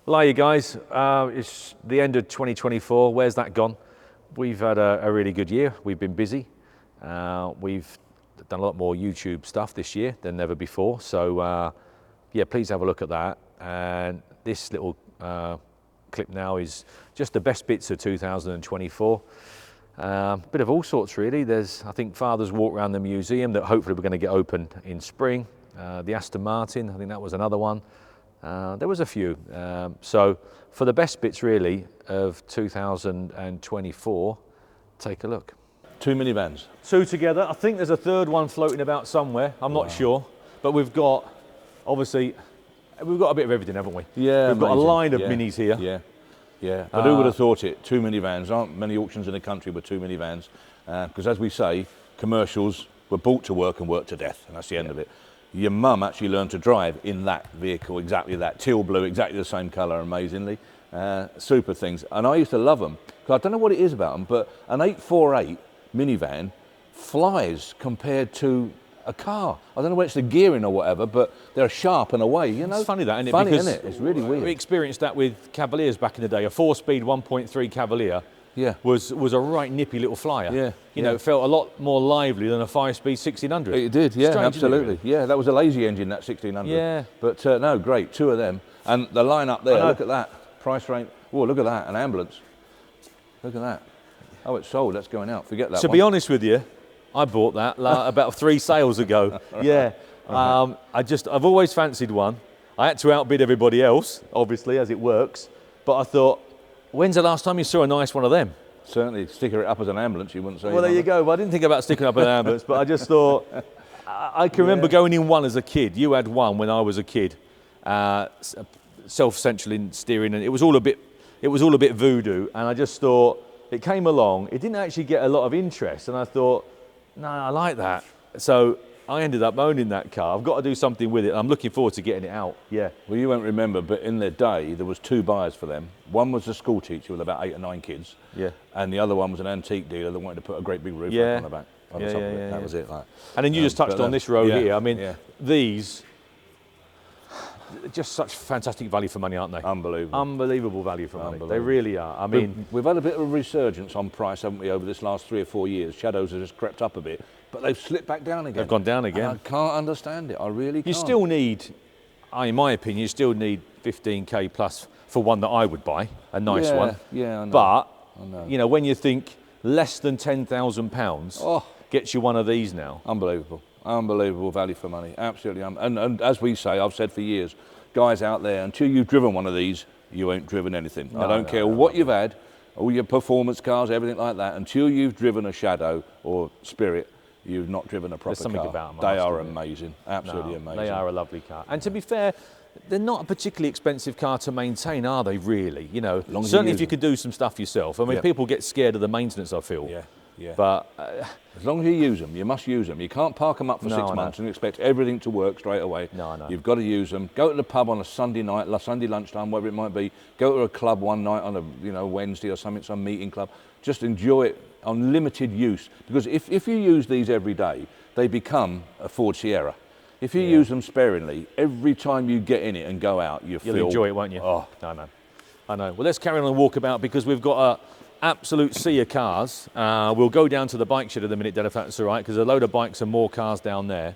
Well, hiya guys, it's the end of 2024, where's that gone? We've had a really good year, we've been busy. We've done a lot more YouTube stuff this year than ever before, so yeah, please have a look at that. And this little clip now is just the best bits of 2024. Bit of all sorts really. There's, I think, Father's Walk around the museum that hopefully we're going to get open in spring. The Aston Martin, I think that was another one. There was a few. So for the best bits really of 2024, take a look. 2 minivans. Two together. I think there's a third one floating about somewhere. I'm not sure, but we've got, obviously, we've got a bit of everything, haven't we? Yeah, we've got a line of minis here. Yeah, yeah. But who would have thought it? 2 minivans. Aren't many auctions in the country with 2 minivans? Because as we say, commercials were bought to work and work to death, and that's the end of it. Your mum actually learned to drive in that vehicle, exactly that, teal blue, exactly the same colour, amazingly. Super things. And I used to love them, because I don't know what it is about them, but an 848 minivan flies compared to a car. I don't know whether it's the gearing or whatever, but they're sharp and away, you know. It's funny that, isn't it? Funny, because isn't it? It's really weird. We experienced that with Cavaliers back in the day. A 4-speed 1.3 Cavalier was a right nippy little flyer. Yeah. You know, it felt a lot more lively than a 5-speed 1600. It did, yeah, Strange, absolutely. Isn't it? Yeah, that was a lazy engine, that 1600. Yeah. But no, great, 2 of them. And the line up there, look at that. Price range, oh, look at that, an ambulance. Look at that. Oh, it's sold, that's going out, forget that To be honest with you, I bought that about 3 sales ago. Yeah. I've always fancied one. I had to outbid everybody else, obviously, as it works. But I thought, when's the last time you saw a nice one of them? Certainly, sticker it up as an ambulance, you wouldn't say. Well, there you go. Well, I didn't think about sticking up an ambulance, but I just thought, I can remember going in one as a kid. You had one when I was a kid, self-central steering, and it was all a bit voodoo. And I just thought, it came along. It didn't actually get a lot of interest, and I thought, no, I like that. So I ended up owning that car. I've got to do something with it. I'm looking forward to getting it out. Yeah. Well, you won't remember, but in their day, there was 2 buyers for them. One was a school teacher with about 8 or 9 kids. Yeah. And the other one was an antique dealer that wanted to put a great big roof on the back. On the top of it. That was it. Like. And then you just touched on this row here. I mean, these, just such fantastic value for money, aren't they? Unbelievable. Unbelievable value for money. They really are. I mean, we've had a bit of a resurgence on price, haven't we, over this last 3 or 4 years? Shadows have just crept up a bit, but they've slipped back down again. They've gone down again. And I can't understand it. I really can't. You still need, in my opinion, you still need 15k plus for one that I would buy, a nice one. Yeah, I know. But you know, when you think less than £10,000 gets you one of these now. Unbelievable. Unbelievable value for money, absolutely. And as we say, I've said for years, guys out there, until you've driven one of these, you ain't driven anything. I don't care what you've had, all your performance cars, everything like that, until you've driven a Shadow or Spirit, you've not driven a proper car. There's something about them. They are amazing, absolutely amazing. They are a lovely car. And to be fair, they're not a particularly expensive car to maintain, are they really? You know, certainly if you could do some stuff yourself. I mean, people get scared of the maintenance, I feel. Yeah. But as long as you use them, you must use them. You can't park them up for 6 months and expect everything to work straight away. No. You've got to use them. Go to the pub on a Sunday night, Sunday lunchtime, whatever it might be. Go to a club one night on a Wednesday or something, some meeting club. Just enjoy it on limited use. Because if you use these every day, they become a Ford Sierra. If you use them sparingly, every time you get in it and go out, you'll enjoy it, won't you? Oh, I know. Well, let's carry on the walkabout because we've got a absolute sea of cars. We'll go down to the bike shed in a minute, Dad, if that's all right, because there's a load of bikes and more cars down there.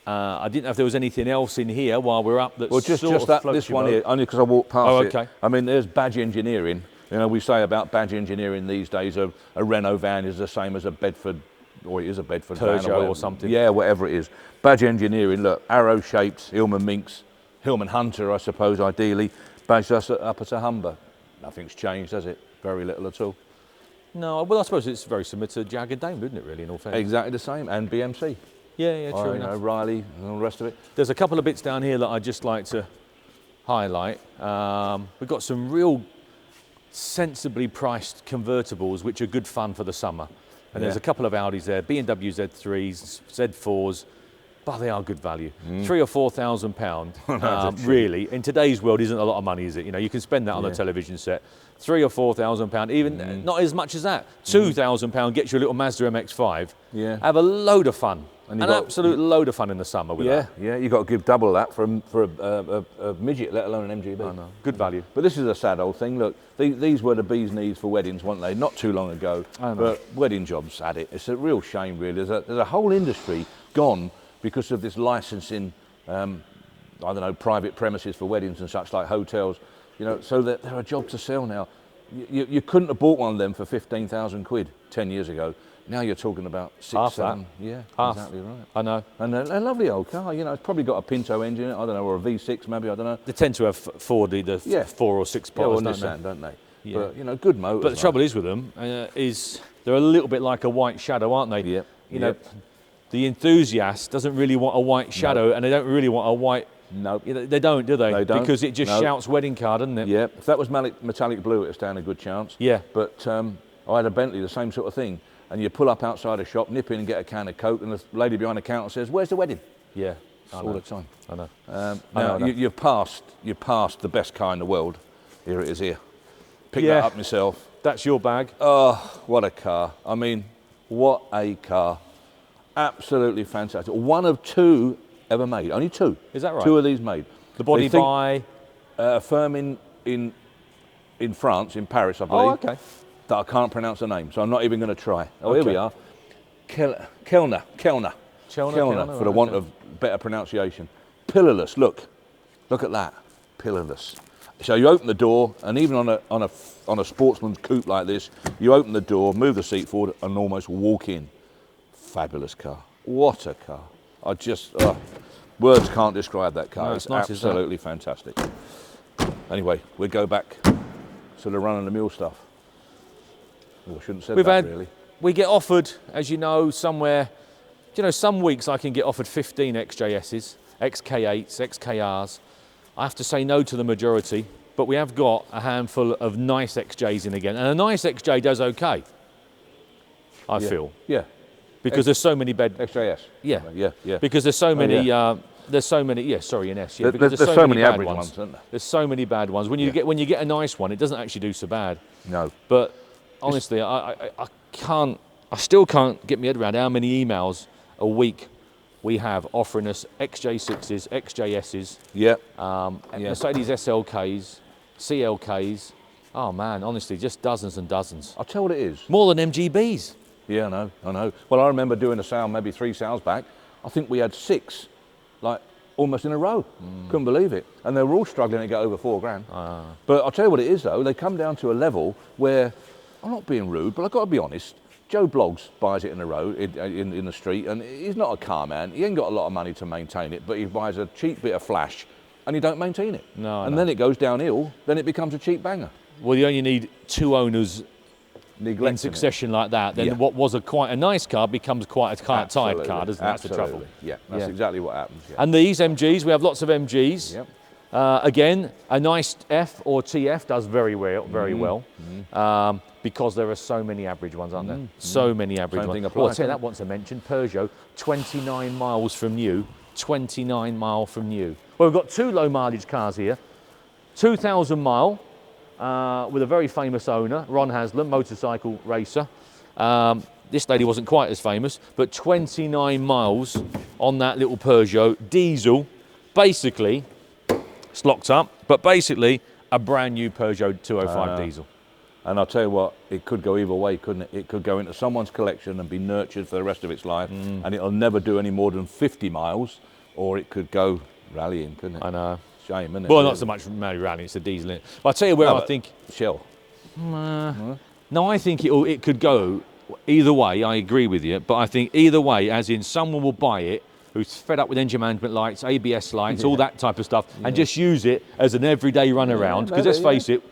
I didn't know if there was anything else in here while we're up that's just this one here, only because I walked past it. I mean, there's badge engineering. You know, we say about badge engineering these days, a Renault van is the same as a Bedford, or it is a Bedford van or something. Yeah, whatever it is. Badge engineering, look, arrow shapes, Hillman Minx, Hillman Hunter, I suppose, ideally, badged us up as a Humber. Nothing's changed, has it? Very little at all. No, well, I suppose it's very similar to Jag and Daimler, isn't it, really, in all fairness? Exactly the same, and BMC. Yeah, true enough. O'Reilly and all the rest of it. There's a couple of bits down here that I'd just like to highlight. We've got some real sensibly priced convertibles, which are good fun for the summer. And there's a couple of Audis there, B&W Z3s, Z4s, but they are good value. £3,000 or £4,000, really. In today's world, isn't a lot of money, is it? You know, you can spend that on a television set. £3,000 or £4,000, even not as much as that. £2,000 gets you a little Mazda MX-5. Yeah. Have a load of fun. And an absolute load of fun in the summer with that. Yeah, you got to give double that for a midget, let alone an MGB. I know. Good value. But this is a sad old thing. Look, these were the bee's knees for weddings, weren't they? Not too long ago. I know. But wedding jobs had it. It's a real shame, really. There's a whole industry gone because of this licensing. I don't know, private premises for weddings and such, like hotels. You know, so that they're a job to sell now. You couldn't have bought one of them for 15,000 quid 10 years ago. Now you're talking about 6, Half 7. that. Yeah, Half. exactly right. I know. And a lovely old car, you know, it's probably got a Pinto engine in it, I don't know, or a V6 maybe, I don't know. They tend to have the 4 or 6 Yeah, or bottles, Nissan, don't they? Yeah. But, you know, good motors. But the trouble is with them is they're a little bit like a white shadow, aren't they? Yep. You know, the enthusiast doesn't really want a white shadow, and they don't really want a white. Nope. You know, they don't, do they? They don't. Because it just shouts wedding car, doesn't it? Yeah, if that was metallic blue, it'd stand a good chance. Yeah. But I had a Bentley, the same sort of thing. And you pull up outside a shop, nip in and get a can of Coke, and the lady behind the counter says, "Where's the wedding?" Yeah. All the time. I know. Now, you've passed the best car in the world. Here it is here. Picked that up myself. That's your bag. Oh, what a car. I mean, what a car. Absolutely fantastic. One of 2 ever made. Only 2. Is that right? 2 of these made. The body by a firm in France, in Paris, I believe. Oh, okay. That I can't pronounce the name, so I'm not even going to try. Oh, here we are. Kellner, for the want of better pronunciation. Pillarless, look at that, pillarless. So you open the door, and even on a sportsman's coupe like this, you open the door, move the seat forward, and almost walk in. Fabulous car. What a car. I just, words can't describe that car. No, it's nice, absolutely fantastic. Anyway, we go back to the run-of-the-mill stuff. Well, I shouldn't have said that, really. We get offered, as you know, somewhere, you know, some weeks I can get offered 15 XJSs, XK8s, XKRs. I have to say no to the majority, but we have got a handful of nice XJs in again. And a nice XJ does okay, I feel. Yeah. Because there's so many XJS. Yeah. Yeah. Because there's so many, there's so many, There's so many bad average ones. ones, aren't there? There's so many bad ones. When you get a nice one, it doesn't actually do so bad. No. But honestly, I still can't get my head around how many emails a week we have offering us XJ6s, XJSs, Mercedes SLKs, CLKs. Oh man, honestly, just dozens and dozens. I'll tell you what it is. More than MGBs. Yeah, I know. Well, I remember doing a sale, maybe 3 sales back. I think we had 6, like almost in a row. Couldn't believe it. And they were all struggling to get over £4,000. But I'll tell you what it is though, they come down to a level where, I'm not being rude, but I've got to be honest, Joe Bloggs buys it in the road, in the street, and he's not a car man. He ain't got a lot of money to maintain it, but he buys a cheap bit of flash and he don't maintain it. And then it goes downhill, then it becomes a cheap banger. Well, you only need 2 owners in succession like that, then what was quite a nice car becomes quite a tired car, doesn't it? That's the trouble. Yeah, that's exactly what happens. Yeah. And these MGs, we have lots of MGs. Yep. Again, a nice F or TF does very well, because there are so many average ones, aren't there? So many average ones. Well, I'll tell you that once I mentioned, Peugeot, 29 miles from new, 29 mile from new. Well, we've got 2 low mileage cars here, 2,000 mile, with a very famous owner, Ron Haslam, motorcycle racer. This lady wasn't quite as famous, but 29 miles on that little Peugeot diesel. Basically, it's locked up, but basically a brand new Peugeot 205 diesel. And I'll tell you what, it could go either way, couldn't it? It could go into someone's collection and be nurtured for the rest of its life, and it'll never do any more than 50 miles, or it could go rallying, couldn't it? I know. Shame, isn't it? Well, not so much rally, it's a diesel, isn't it? But I'll tell you where I think... Shell. No, I think it could go either way, I agree with you, but I think either way, as in someone will buy it who's fed up with engine management lights, ABS lights, all that type of stuff, and just use it as an everyday run around, because let's face it,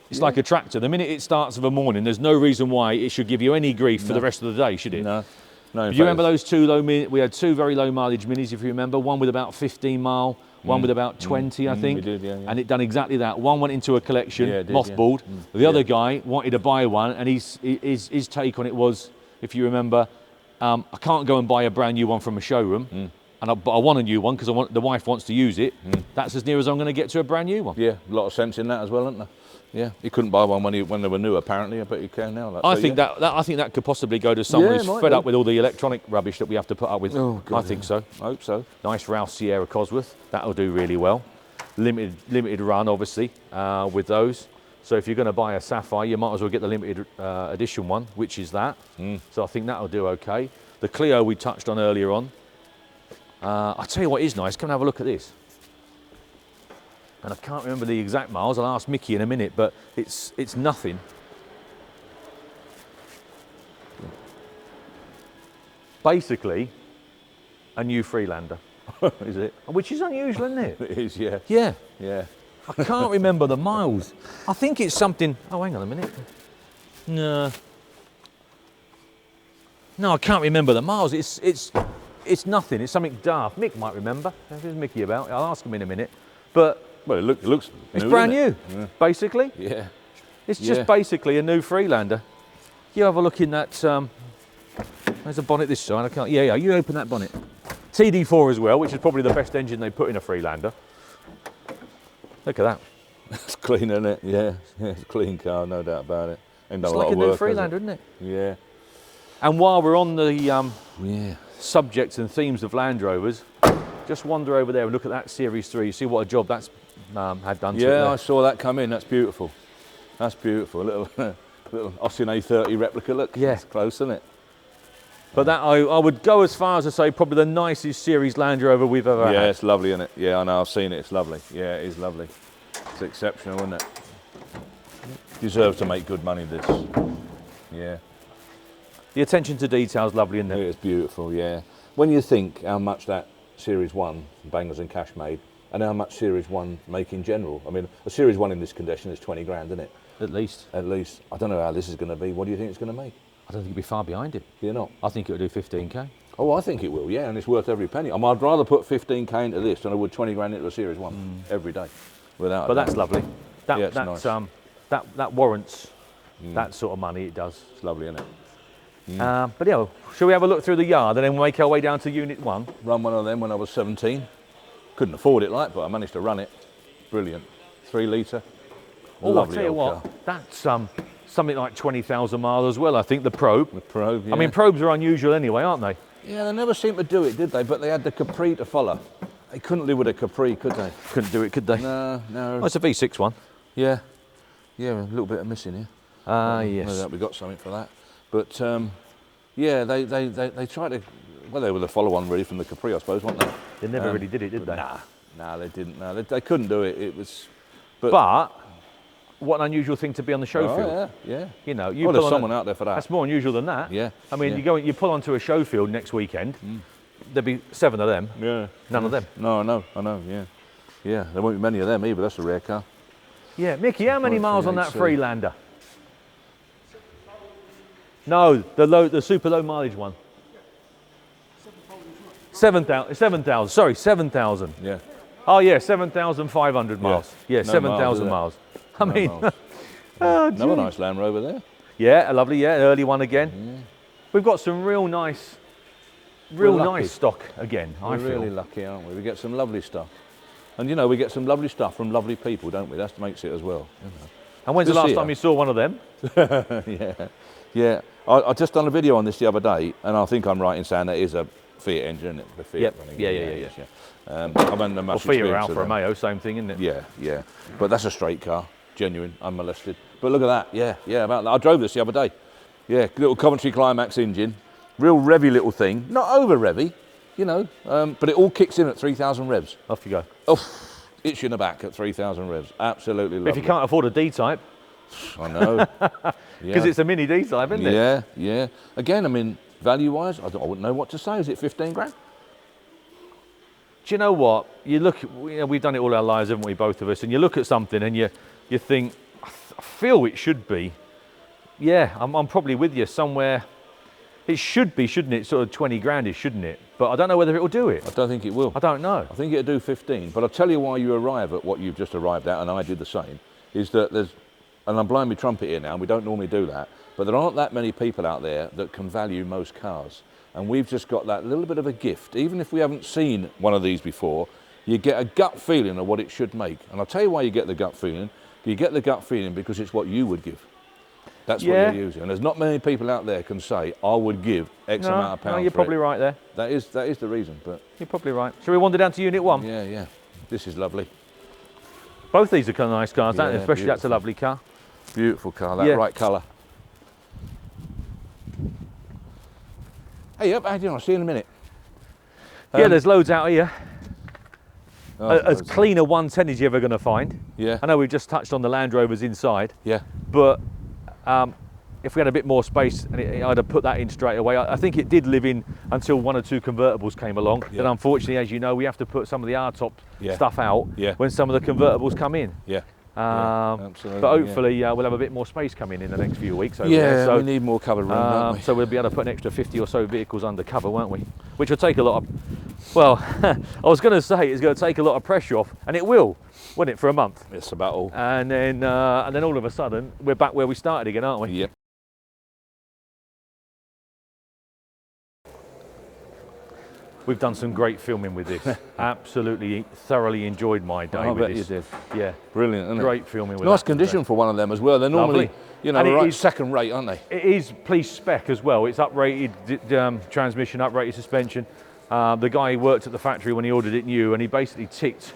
it's like a tractor. The minute it starts of a morning, there's no reason why it should give you any grief for the rest of the day, should it? No. Do you remember those 2 we had 2 very low mileage minis, if you remember, one with about 15 mile, one with about 20, I think. We did, and it done exactly that. One went into a collection, mothballed. The other guy wanted to buy one, and his take on it was, if you remember, I can't go and buy a brand new one from a showroom. but I want a new one because the wife wants to use it. That's as near as I'm going to get to a brand new one. Yeah, a lot of sense in that as well, isn't there? Yeah, you couldn't buy one when they were new, apparently. I bet you can now. I think that could possibly go to someone who's fed up with all the electronic rubbish that we have to put up with. Oh, God, I think so. I hope so. Nice Rouse Sierra Cosworth. That'll do really well. Limited run, obviously, with those. So if you're going to buy a Sapphire, you might as well get the limited edition one, which is that. So I think that'll do okay. The Clio we touched on earlier on. I'll tell you what is nice. Come and have a look at this. And I can't remember the exact miles. I'll ask Mickey in a minute, but it's nothing. Basically, a new Freelander. Is it? Which is unusual, isn't it? It is, yeah. Yeah. Yeah. I can't remember the miles. I think it's something. Oh, hang on a minute. No, I can't remember the miles. It's nothing. It's something daft. Mick might remember. Who's Mickey about? I'll ask him in a minute. But Well, it looks it's new, brand doesn't new, it? basically. Yeah. It's just basically a new Freelander. You have a look in that. There's a bonnet this side. I can't. Yeah. You open that bonnet. TD4 as well, which is probably the best engine they put in a Freelander. Look at that. It's clean, isn't it? Yeah. It's a clean car, no doubt about it. Ain't done It's a lot like a of new work, has Freelander, isn't it? Yeah. And while we're on the subjects and themes of Land Rovers, just wander over there and look at that Series 3. See what a job that's had done to it. Yeah, I saw that come in. That's beautiful. That's beautiful. A little Austin A30 replica look. Yeah. It's close, isn't it? But that I would go as far as to say probably the nicest Series Land Rover we've ever had. Yeah, it's lovely, isn't it? Yeah, I know. I've seen it. It's lovely. Yeah, it is lovely. It's exceptional, isn't it? Deserves to make good money, this. Yeah. The attention to detail is lovely, isn't it? It's beautiful, yeah. When you think how much that Series 1 Bangers and Cash made and how much Series 1 make in general. I mean, a Series 1 in this condition is 20 grand, isn't it? At least. At least. I don't know how this is going to be. What do you think it's going to make? I don't think it'll be far behind it. Do you not? I think it'll do 15k. Oh, I think it will, yeah, and it's worth every penny. I'd rather put 15k into this than I would 20 grand into a Series 1 every day. Without But that's lovely. Yeah, it's nice. That warrants that sort of money, it does. It's lovely, isn't it? But yeah, shall we have a look through the yard and then make our way down to Unit 1? Run one of them when I was 17. Couldn't afford it, but I managed to run it. Brilliant. 3 litre. Oh, I'll Lovely tell you old what, car. that's something like 20,000 miles as well, I think, the Probe. The Probe, yeah. I mean, Probes are unusual anyway, aren't they? Yeah, they never seemed to do it, did they? But they had the Capri to follow. They couldn't live with a Capri, could they? Couldn't do it, could they? No. Oh, it's a V6 one. Yeah. Yeah, a little bit of missing here. Yes. No doubt we got something for that. But, yeah, they tried to... Well, they were the follow-on, really, from the Capri, I suppose, weren't they? They never really did it, did they? Nah, they didn't. No, they couldn't do it. It was... But what an unusual thing to be on the show field. Yeah. You know, Well, there's someone out there for that. That's more unusual than that. Yeah. I mean, yeah. you pull onto a show field next weekend, there'll be 7 of them. Yeah. None of them. No, I know, yeah. Yeah, there won't be many of them either. That's a rare car. Yeah, Mickey, how many miles on that 380C. Freelander? No, the super low mileage one. 7,000. Sorry, 7,000. Yeah. Oh yeah, 7,500 miles. Yeah, No 7,000 miles, miles. I mean, oh, Another nice Land Rover there. yeah, a lovely, early one again. We've got some real nice stock again. I We're feel. really lucky, aren't we? We get some lovely stuff. And you know, we get some lovely stuff from lovely people, don't we? That makes it as well. You know. And when's the Good to last see time you. you saw one of them? Yeah. I just done a video on this the other day, and I think I'm right in saying that is a Fiat engine, isn't it? The Fiat Yep. running. Yeah. I've had much Or Fiat or experience Alfa with them. Romeo, same thing, isn't it? Yeah. But that's a straight car, genuine, unmolested. But look at that, yeah, about that. I drove this the other day. Yeah, little Coventry Climax engine, real revvy little thing, not over revvy, you know, but it all kicks in at 3,000 revs. Off you go. Oh, itch in the back at 3,000 revs, absolutely lovely. If you can't afford a D-type, I know. because it's a mini D-type, isn't it? Yeah. Again, I mean, value-wise, I wouldn't know what to say. Is it 15 grand? Do you know what? You look, we've done it all our lives, haven't we, both of us? And you look at something and you think, I feel it should be. Yeah, I'm probably with you somewhere. It should be, shouldn't it? Sort of 20 grand, shouldn't it? But I don't know whether it will do it. I don't think it will. I don't know. I think it'll do 15. But I'll tell you why you arrive at what you've just arrived at, and I did the same, is that there's, and I'm blowing my trumpet here now, and we don't normally do that, but there aren't that many people out there that can value most cars. And we've just got that little bit of a gift. Even if we haven't seen one of these before, you get a gut feeling of what it should make. And I'll tell you why you get the gut feeling. You get the gut feeling because it's what you would give. That's what you're using. And there's not many people out there can say, I would give X amount of pounds. No, you're probably right there. That is the reason. But you're probably right. Shall we wander down to Unit 1? Yeah, yeah. This is lovely. Both these are kind of nice cars, aren't they? Yeah, Especially beautiful. that's a lovely car. Beautiful car, that right colour. Hey, up, how do you know? I'll see you in a minute. Yeah, there's loads out here. Oh, As clean a 110 as you're ever going to find. Yeah. I know we've just touched on the Land Rovers inside. Yeah. But if we had a bit more space, and I'd have put that in straight away. I think it did live in until 1 or 2 convertibles came along. Yeah. Then unfortunately, as you know, we have to put some of the hardtop stuff out when some of the convertibles come in. Yeah. Absolutely. But hopefully we'll have a bit more space coming in the next few weeks. Over yeah, there. So, we need more covered room, don't we? So we'll be able to put an extra 50 or so vehicles under cover, won't we? Which will take a lot of, well, I was going to say it's going to take a lot of pressure off, and it will, won't it, for a month? It's about all. And then all of a sudden, we're back where we started again, aren't we? Yep. We've done some great filming with this. Absolutely, thoroughly enjoyed my day with this. You did. Yeah. Brilliant, isn't it? Great filming with Nice that. condition for one of them as well. They're normally, you know, right second rate, aren't they? It is police spec as well. It's uprated transmission, uprated suspension. The guy who worked at the factory when he ordered it new, and he basically ticked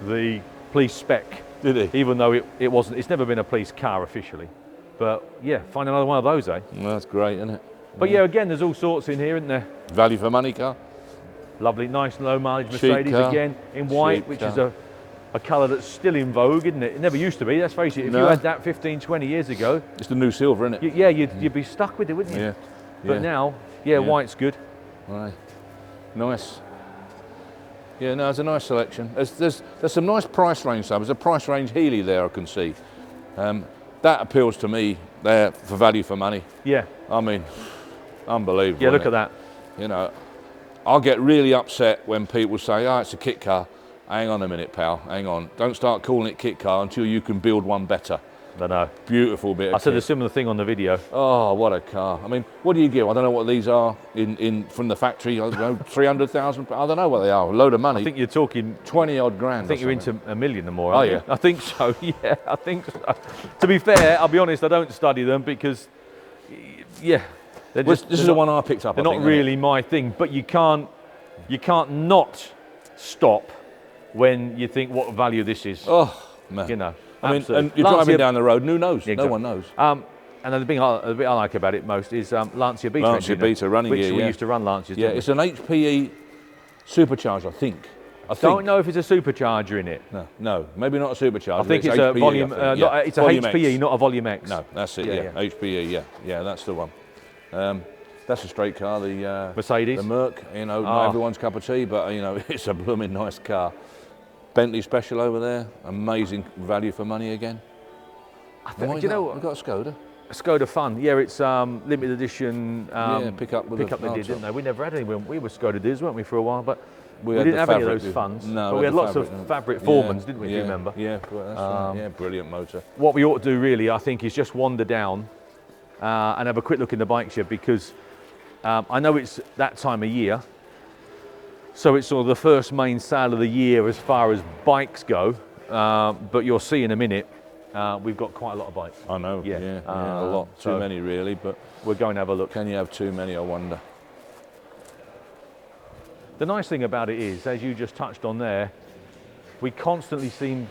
the police spec. Did he? Even though it wasn't, it's never been a police car officially. But yeah, find another one of those, eh? Well, that's great, isn't it? But yeah, again, there's all sorts in here, isn't there? Value for money car. Lovely, nice low mileage Cheap Mercedes car. again in white, which is a colour that's still in vogue, isn't it? It never used to be, let's face it. If you had that 15, 20 years ago, it's the new silver, isn't it? Yeah, you'd be stuck with it, wouldn't you? Yeah. But now, white's good. Right. Nice. Yeah, no, it's a nice selection. There's some nice price range. There's a price range Healy there, I can see. That appeals to me there for value for money. Yeah. I mean, unbelievable. Yeah, look at that. You know, I'll get really upset when people say, oh, it's a kit car. Hang on a minute, pal, hang on. Don't start calling it kit car until you can build one better. I know. Beautiful bit of I said kit. a similar thing on the video. Oh, what a car. I mean, what do you give? I don't know what these are from the factory. I don't know, 300,000, I don't know what they are. A load of money. I think you're talking 20 odd grand. I think you're into $1 million or more, Oh, aren't yeah. you? I think so, yeah, I think so. To be fair, I'll be honest, I don't study them because, yeah. This is the one I picked up. They're not really my thing, but you can't not stop when you think what value this is. Oh, man. You know. I mean, and you're driving down the road, who knows? Yeah, no one knows. And the bit I like about it most is Lancia Beta. Lancia Beta running which gear, we used to run Lancias. Yeah, it's an HPE supercharged, I think. Don't know if it's a supercharger in it. No, maybe not a supercharger. I think it's a HPE, volume. It's a Volume HPE, X. not a Volume X. No, that's it. Yeah, HPE. Yeah, that's the one. That's a straight car. The Mercedes. The Merc. You know, not everyone's cup of tea, but you know, it's a blooming nice car. Bentley Special over there. Amazing value for money again. Do you know what? We've got a Skoda. A Skoda Fun. Yeah, it's limited edition. Pickup they did, didn't they? We never had any. We were Skoda dealers, weren't we, for a while? But we had didn't have any of fabric, those Funs. No, but we had lots of fabric Formans, didn't we? Do you remember? Yeah, that's right. Yeah, brilliant motor. What we ought to do really, I think, is just wander down and have a quick look in the bike shed, because I know it's that time of year, so it's sort of the first main sale of the year as far as bikes go. But you'll see in a minute, we've got quite a lot of bikes. I know. Yeah, a lot. Too many really, but we're going to have a look. Can you have too many? I wonder. The nice thing about it is, as you just touched on there, we constantly seem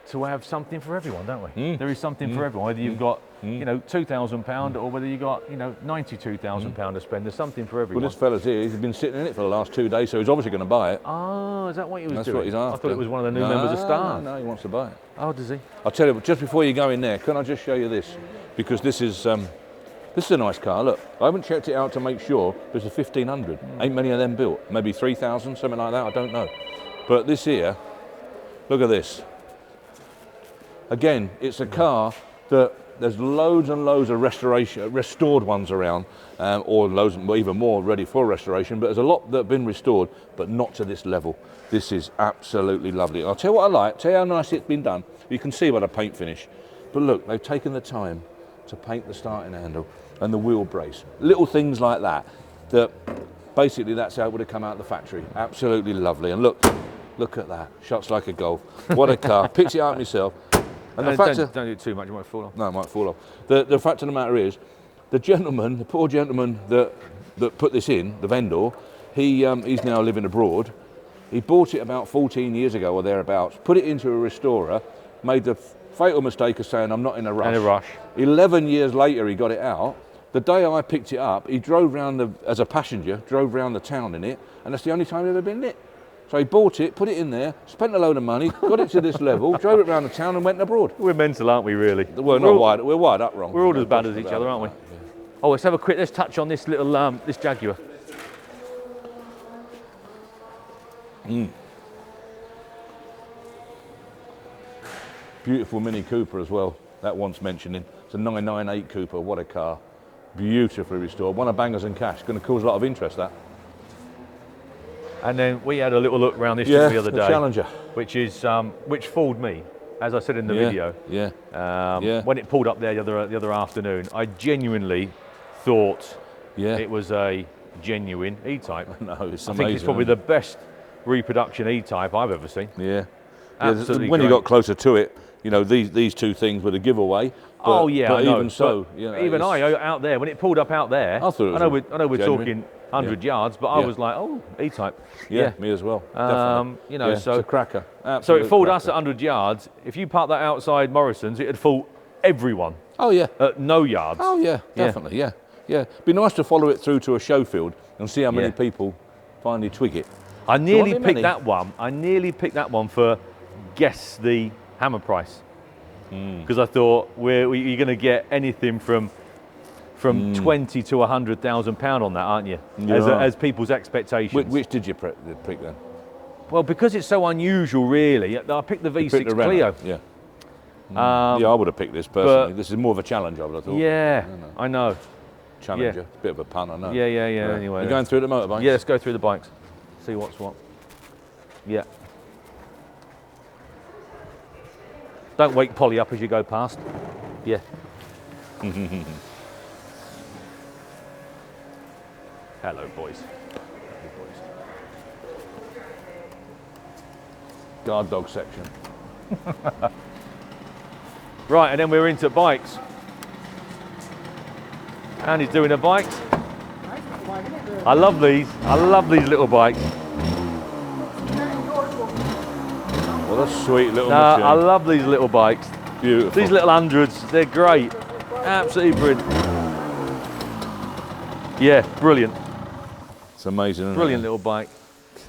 to have something for everyone, don't we? There is something for everyone, whether you've got, you know, £2,000 or whether you've got, you know, £92,000 to spend. There's something for everyone. Well, this fella's here, he's been sitting in it for the last 2 days, so he's obviously going to buy it. Oh, is that what he was That's doing? what he's after. I thought it was one of the new members of staff. No, he wants to buy it. Oh, does he? I'll tell you, just before you go in there, can I just show you this? Because this is a nice car. Look, I haven't checked it out to make sure. There's a 1500. Ain't many of them built. Maybe 3,000, something like that. I don't know. But this here, look at this. Again, it's a car that there's loads and loads of restored ones around, or loads, even more ready for restoration. But there's a lot that have been restored, but not to this level. This is absolutely lovely. I'll tell you what I like. Tell you how nice it's been done. You can see by the paint finish. But look, they've taken the time to paint the starting handle and the wheel brace. Little things like that. that basically that's how it would have come out of the factory. Absolutely lovely. And look at that. Shuts like a golf. What a car. Picked it out myself. And the fact don't do it too much, it might fall off. No, it might fall off. The fact of the matter is, the poor gentleman that put this in, the vendor, he's now living abroad. He bought it about 14 years ago or thereabouts, put it into a restorer, made the fatal mistake of saying, I'm not in a rush. In a rush. 11 years later, he got it out. The day I picked it up, he drove round as a passenger, drove round the town in it, and that's the only time I've ever been in it. So he bought it, put it in there, spent a load of money, got it to this level, drove it round the town and went abroad. We're mental, aren't we, really? We're wired up wrong. We're all as bad as each other, aren't we? Yeah. Oh, let's touch on this little, this Jaguar. Beautiful Mini Cooper as well, that wants mentioning. It's a 998 Cooper, what a car. Beautifully restored, one of Bangers and Cash, going to cause a lot of interest, that. And then we had a little look around this the other day. Challenger. Which fooled me, as I said in the video. When it pulled up there the other afternoon, I genuinely thought it was a genuine E-Type. No, it's amazing. I think it's probably the best reproduction E-Type I've ever seen. Yeah. Absolutely when great. you got closer to it, you know, these two things were the giveaway. But, I know. Even so, you know, even out there, when it pulled up out there, I thought it was I know we're genuine. talking 100 yards, but I was like, oh, E-Type. Yeah, me as well. Definitely. You know, so it's a cracker. So it fooled us at 100 yards. If you parked that outside Morrison's, it'd fool everyone. Oh yeah. At no yards. Oh yeah, definitely. Yeah. Be nice to follow it through to a show field and see how many people finally twig it. I nearly picked that one. I nearly picked that one for guess the hammer price, because I thought you're going to get anything from 20 to £100,000 on that, aren't you? As people's expectations. Which did you pick then? Well, because it's so unusual, really. I picked the V6 Clio. Yeah. I would have picked this personally. This is more of a challenge, I would have thought. Yeah, I know. Challenger, bit of a pun, I know. Yeah. Anyway, you're going through the motorbikes. Yeah, let's go through the bikes. See what's what. Yeah. Don't wake Polly up as you go past. Yeah. Hello, boys. Guard dog section. Right, and then we're into bikes. Andy's doing the bikes. I love these. I love these little bikes. What a sweet little machine. I love these little bikes. Beautiful. These little hundreds, they're great. Absolutely brilliant. Yeah, brilliant. It's amazing, isn't it? Brilliant little bike.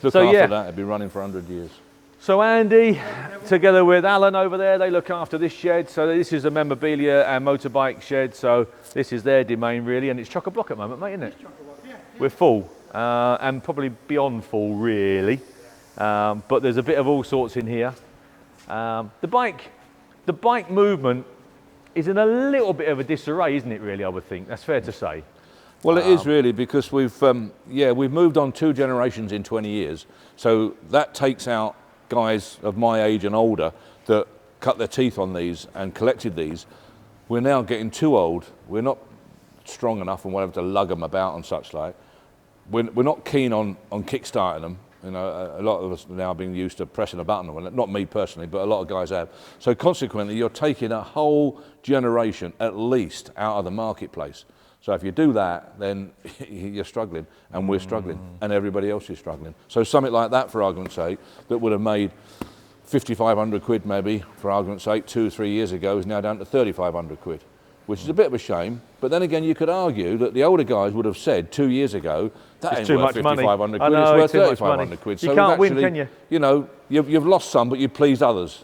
Look after that, it'd be running for 100 years. So Andy, together with Alan over there, they look after this shed. So this is a memorabilia and motorbike shed. So this is their domain really, and it's chock-a-block at the moment, mate, isn't it? We're full, and probably beyond full really. But there's a bit of all sorts in here. The bike movement is in a little bit of a disarray, isn't it really, I would think? That's fair to say. Well, it is really, because we've moved on 2 generations in 20 years. So that takes out guys of my age and older that cut their teeth on these and collected these. We're now getting too old. We're not strong enough and whatever to lug them about and such like. We're not keen on kick-starting them. You know, a lot of us are now being used to pressing a button. Well, not me personally, but a lot of guys have. So consequently, you're taking a whole generation at least out of the marketplace. So if you do that, then you're struggling, and we're struggling, and everybody else is struggling. So something like that, for argument's sake, that would have made 5,500 quid maybe, for argument's sake, 2 or 3 years ago, is now down to 3,500 quid, which is a bit of a shame. But then again, you could argue that the older guys would have said 2 years ago, that ain't worth 5,500 quid, it's worth 3,500 quid. You can't win, can you? You know, you've lost some, but you pleased others.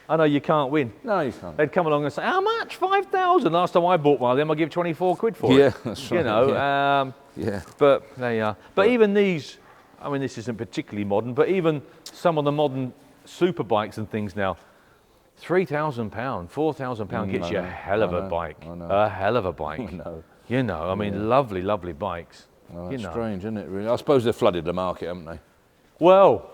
I know you can't win. No, you can't. They'd come along and say, how much? 5,000. Last time I bought one of them, I give 24 quid for it. Yeah, that's right. You know, but there you are. But even these, I mean, this isn't particularly modern, but even some of the modern super bikes and things now, £3,000, £4,000 gets you a hell of a bike. A hell of a bike. You know, I mean, lovely, lovely bikes. Oh, that's strange, isn't it, really? I suppose they've flooded the market, haven't they? Well,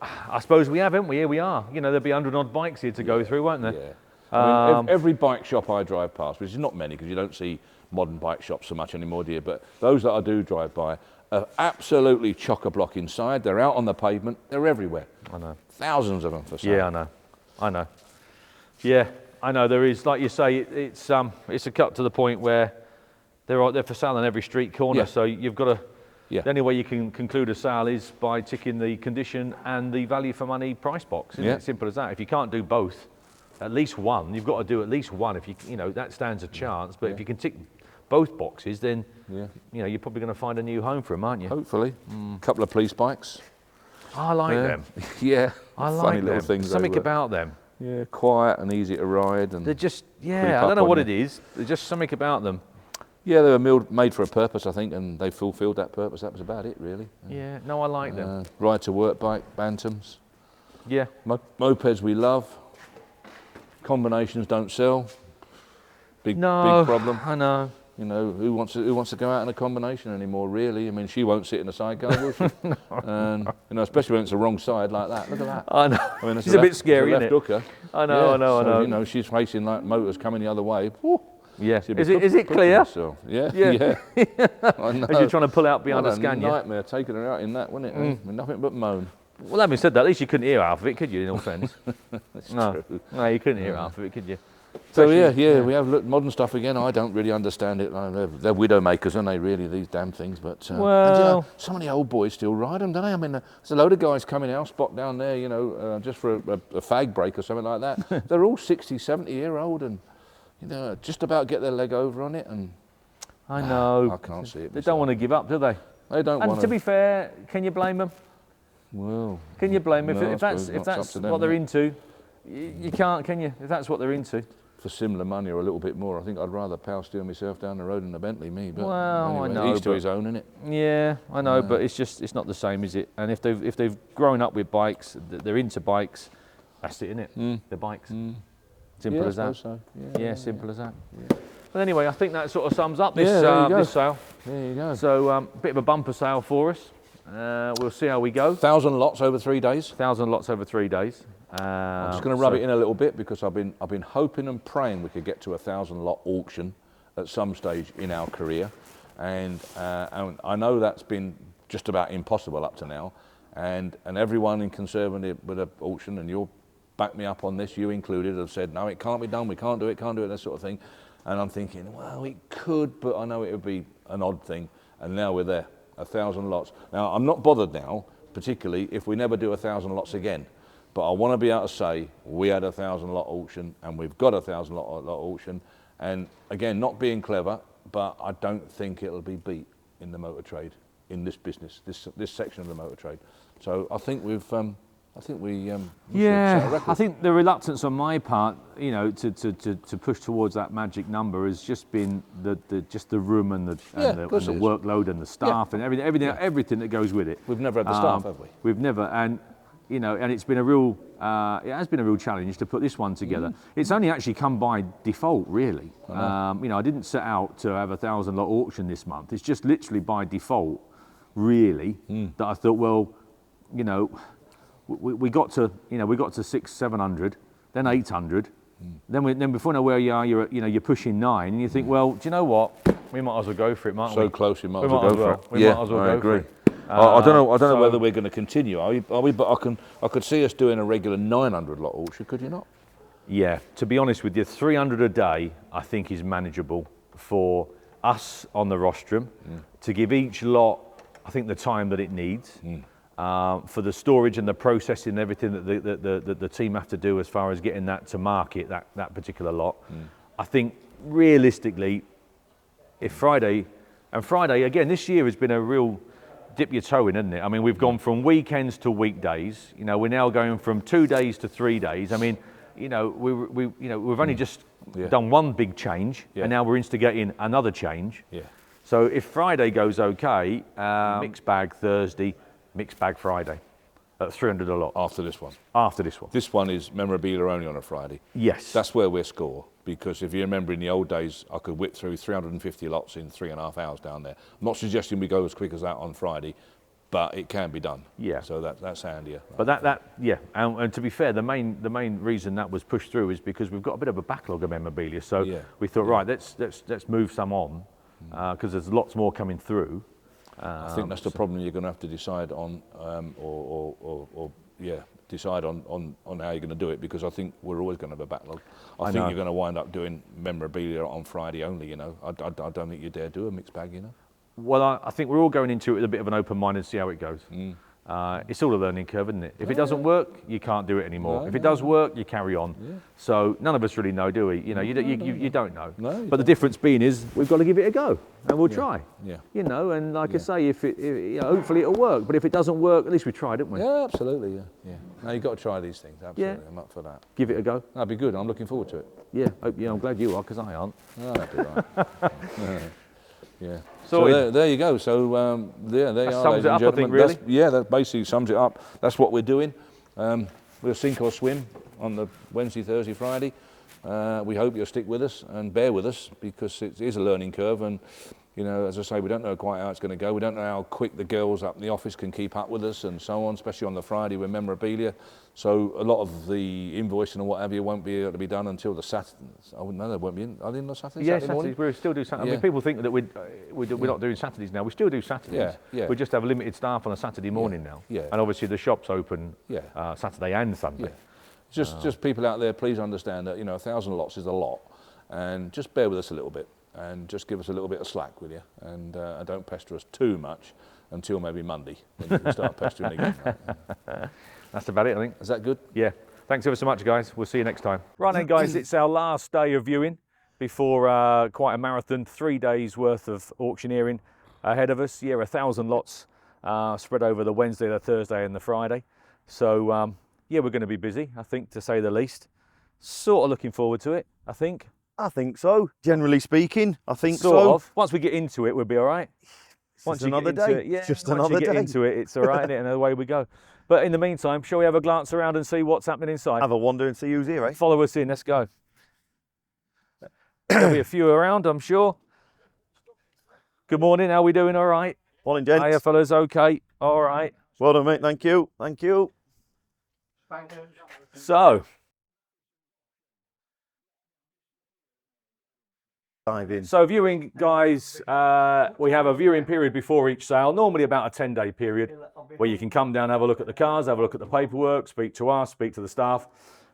I suppose we have, haven't we? Here we are. You know, there'll be 100 odd bikes here to go through, won't there? Yeah. I mean, every bike shop I drive past, which is not many because you don't see modern bike shops so much anymore, do you? But those that I do drive by are absolutely chock-a-block inside. They're out on the pavement. They're everywhere. I know. Thousands of them for sale. Yeah, I know. Yeah, I know. There is, like you say, it's a cut to the point where they're for sale on every street corner. Yeah. So you've got to. Yeah. The only way you can conclude a sale is by ticking the condition and the value for money price box. Isn't it? Simple as that. If you can't do both, at least one. You've got to do at least one. If you know that stands a chance. But if you can tick both boxes, then you're probably going to find a new home for them, aren't you? Hopefully. A couple of police bikes. I like them. Yeah. I like Funny them. little things. Something about them. Yeah, quiet and easy to ride. And they're just, I don't know what it is. There's just something about them. Yeah, they were made for a purpose, I think, and they fulfilled that purpose. That was about it, really. Yeah, no, I like them. Ride to work bike, Bantams. Yeah. Mopeds we love. Combinations don't sell. Big problem. I know. You know, who wants to go out in a combination anymore, really? I mean, she won't sit in a sidecar, will she? No. And, you know, especially when it's the wrong side like that. Look at that. I know. I mean, she's a bit scary, isn't it? Hooker. I know, I know. You know, she's facing like motors coming the other way. Woo. Yeah. Is it clear? Yeah. I know. As you're trying to pull out behind a Scania. Nightmare taking her out in that, wasn't it? I mean, nothing but moan. Well, having said that, at least you couldn't hear half of it, could you, in all fairness? That's true. No, you couldn't hear half of it, could you? So we have modern stuff again. I don't really understand it. They're widow makers, aren't they? Really, these damn things. But and, you know, so many old boys still ride them, don't they? I mean, there's a load of guys coming out, spot down there, you know, just for a fag break or something like that. They're all 60, 70-year-old, and you know, just about get their leg over on it. And I know. I can't see it. They don't want to give up, do they? They don't want to. And to be fair, can you blame them? Well, can you blame them no, if that's what they're into? You can't, can you? If that's what they're into. For similar money or a little bit more, I think I'd rather power steer myself down the road in a Bentley, me. But well, anyway, I know. Each to his own, innit? Yeah, I know, but it's not the same, is it? And if they've grown up with bikes, they're into bikes. That's it, innit? They're bikes. Simple as that. So. Yeah, simple as that. Yeah. But anyway, I think that sort of sums up this this sale. There you go. So a bit of a bumper sale for us. We'll see how we go. 1,000 lots over 3 days. 1,000 lots over 3 days. I'm just going to rub it in a little bit because I've been hoping and praying we could get to a 1,000 lot auction at some stage in our career, and I know that's been just about impossible up to now, and everyone in conservative with an auction, and you'll back me up on this, you included, have said no, it can't be done, we can't do it, that sort of thing, and I'm thinking, well, it could, but I know it would be an odd thing, and now we're there, 1,000 lots. Now I'm not bothered now, particularly if we never do 1,000 lots again. But I want to be able to say we had a 1,000 lot auction and we've got a 1,000 lot auction. And again, not being clever, but I don't think it'll be beat in the motor trade, in this business, this section of the motor trade. So I think we set a record. I think the reluctance on my part, you know, to push towards that magic number has just been the room and the workload and the staff and everything that goes with it. We've never had the staff, have we? We've never, and you know, and it's been a real, it has been a real challenge to put this one together. It's only actually come by default, really. You know, I didn't set out to have a 1,000 lot auction this month. It's just literally by default, really, that I thought, well, you know, we got to 600-700, then 800, then before you know where you are, you're pushing 9, and you think, well, do you know what? We might as well go for it, mightn't we? So close, you might as well go for it. We might as well go for it. I don't know whether we're going to continue, are we? But I could see us doing a regular 900 lot auction, could you not? Yeah, to be honest with you, 300 a day I think is manageable for us on the rostrum, to give each lot, I think, the time that it needs, for the storage and the processing and everything that the team have to do as far as getting that to market, that particular lot. I think realistically, if Friday again, this year has been a real dip your toe in, isn't it? I mean, we've gone from weekends to weekdays. You know, we're now going from 2 days to 3 days. I mean, you know, we've only just done one big change, and now we're instigating another change. Yeah. So if Friday goes okay, mixed bag Thursday, mixed bag Friday, at 300 a lot. After this one. After this one. This one is memorabilia only on a Friday. Yes. That's where we score. Because if you remember in the old days, I could whip through 350 lots in 3.5 hours down there. I'm not suggesting we go as quick as that on Friday, but it can be done. Yeah. So that's handier. But yeah, and to be fair, the main reason that was pushed through is because we've got a bit of a backlog of memorabilia. So we thought, right, let's move some on because there's lots more coming through. I think that's the problem you're going to have to decide on, decide on how you're going to do it, because I think we're always going to have a backlog. I think you're going to wind up doing memorabilia on Friday only. You know, I don't think you dare do a mixed bag. You know. Well, I think we're all going into it with a bit of an open mind and see how it goes. It's all a learning curve, isn't it? If it doesn't work, you can't do it anymore. If it does work, you carry on. So none of us really know, do we? You know, you don't know. But the difference being is we've got to give it a go, and we'll try. You know, and like I say, if hopefully it'll work. But if it doesn't work, at least we tried, didn't we? Yeah, absolutely. Yeah. No, you've got to try these things. Absolutely, I'm up for that. Give it a go. That'd be good. I'm looking forward to it. Yeah, I'm glad you are, because I aren't. Oh, that'd be right. Yeah. So there you go. So there they are. Sums it up, I think, really. That basically sums it up. That's what we're doing. We'll sink or swim on the Wednesday, Thursday, Friday. We hope you'll stick with us and bear with us, because it is a learning curve. And you know, as I say, we don't know quite how it's going to go. We don't know how quick the girls up in the office can keep up with us and so on, especially on the Friday with memorabilia. So a lot of the invoicing and what have you won't be able to be done until the Saturday. I wouldn't know, they won't be in. Are they in on Saturday? Yeah, Saturday morning? we still do Saturday. I mean, people think that we're not doing Saturdays now. We still do Saturdays. We just have limited staff on a Saturday morning now. And obviously the shop's open Saturday and Sunday. Just people out there, please understand that 1,000 lots is a lot, and just bear with us a little bit, and just give us a little bit of slack, will you? And don't pester us too much until maybe Monday, when you can start pestering again. That's about it, I think. Is that good? Yeah. Thanks ever so much, guys. We'll see you next time. Right then, guys, it's our last day of viewing before quite a marathon, 3 days worth of auctioneering ahead of us. 1,000 lots spread over the Wednesday, the Thursday and the Friday. So, we're going to be busy, I think, to say the least. Sort of looking forward to it, I think. I think so. Generally speaking, I think sort of. Once we get into it, we'll be all right. Once another day. Just another day. Once you get into it, it's all right, isn't it? And away we go. But in the meantime, shall we have a glance around and see what's happening inside? Have a wander and see who's here, eh? Follow us in, let's go. There'll be a few around, I'm sure. Good morning, how are we doing? All right? Morning, gents. Hiya, fellas, okay? All right. Well done, mate, thank you. Thank you. So, dive in. So viewing, guys, we have a viewing period before each sale, normally about a 10-day period, where you can come down, have a look at the cars, have a look at the paperwork, speak to us, speak to the staff.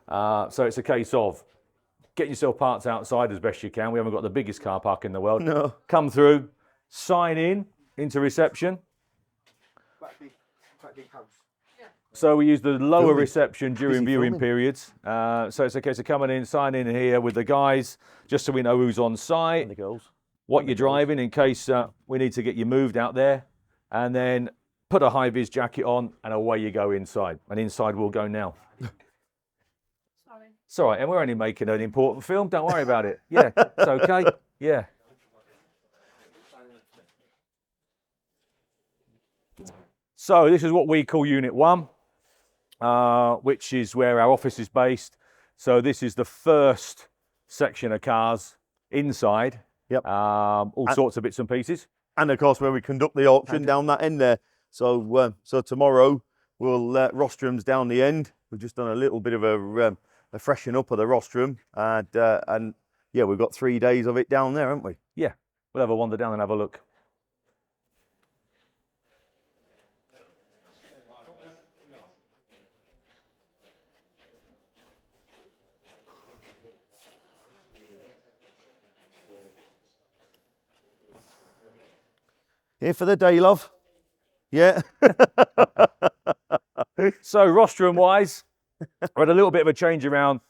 So it's a case of getting yourself parked outside as best you can. We haven't got the biggest car park in the world. No. Come through, sign in into reception. So we use the lower reception during viewing periods. So it's a case of coming in, signing in here with the guys, just so we know who's on site, And the girls. what you're driving in case we need to get you moved out there, and then put a high-vis jacket on, and away you go inside. And inside we'll go now. Sorry. It's all right, and we're only making an important film. Don't worry about it. Yeah, it's okay. Yeah. So this is what we call Unit 1. Which is where our office is based. So this is the first section of cars inside. Yep. All sorts of bits and pieces. And of course, where we conduct the auction down that end there. So so tomorrow we'll rostrums down the end. We've just done a little bit of a freshen up of the rostrum, and yeah, we've got 3 days of it down there, haven't we? Yeah, we'll have a wander down and have a look. Here for the day, love. Yeah. So rostrum-wise, we had a little bit of a change around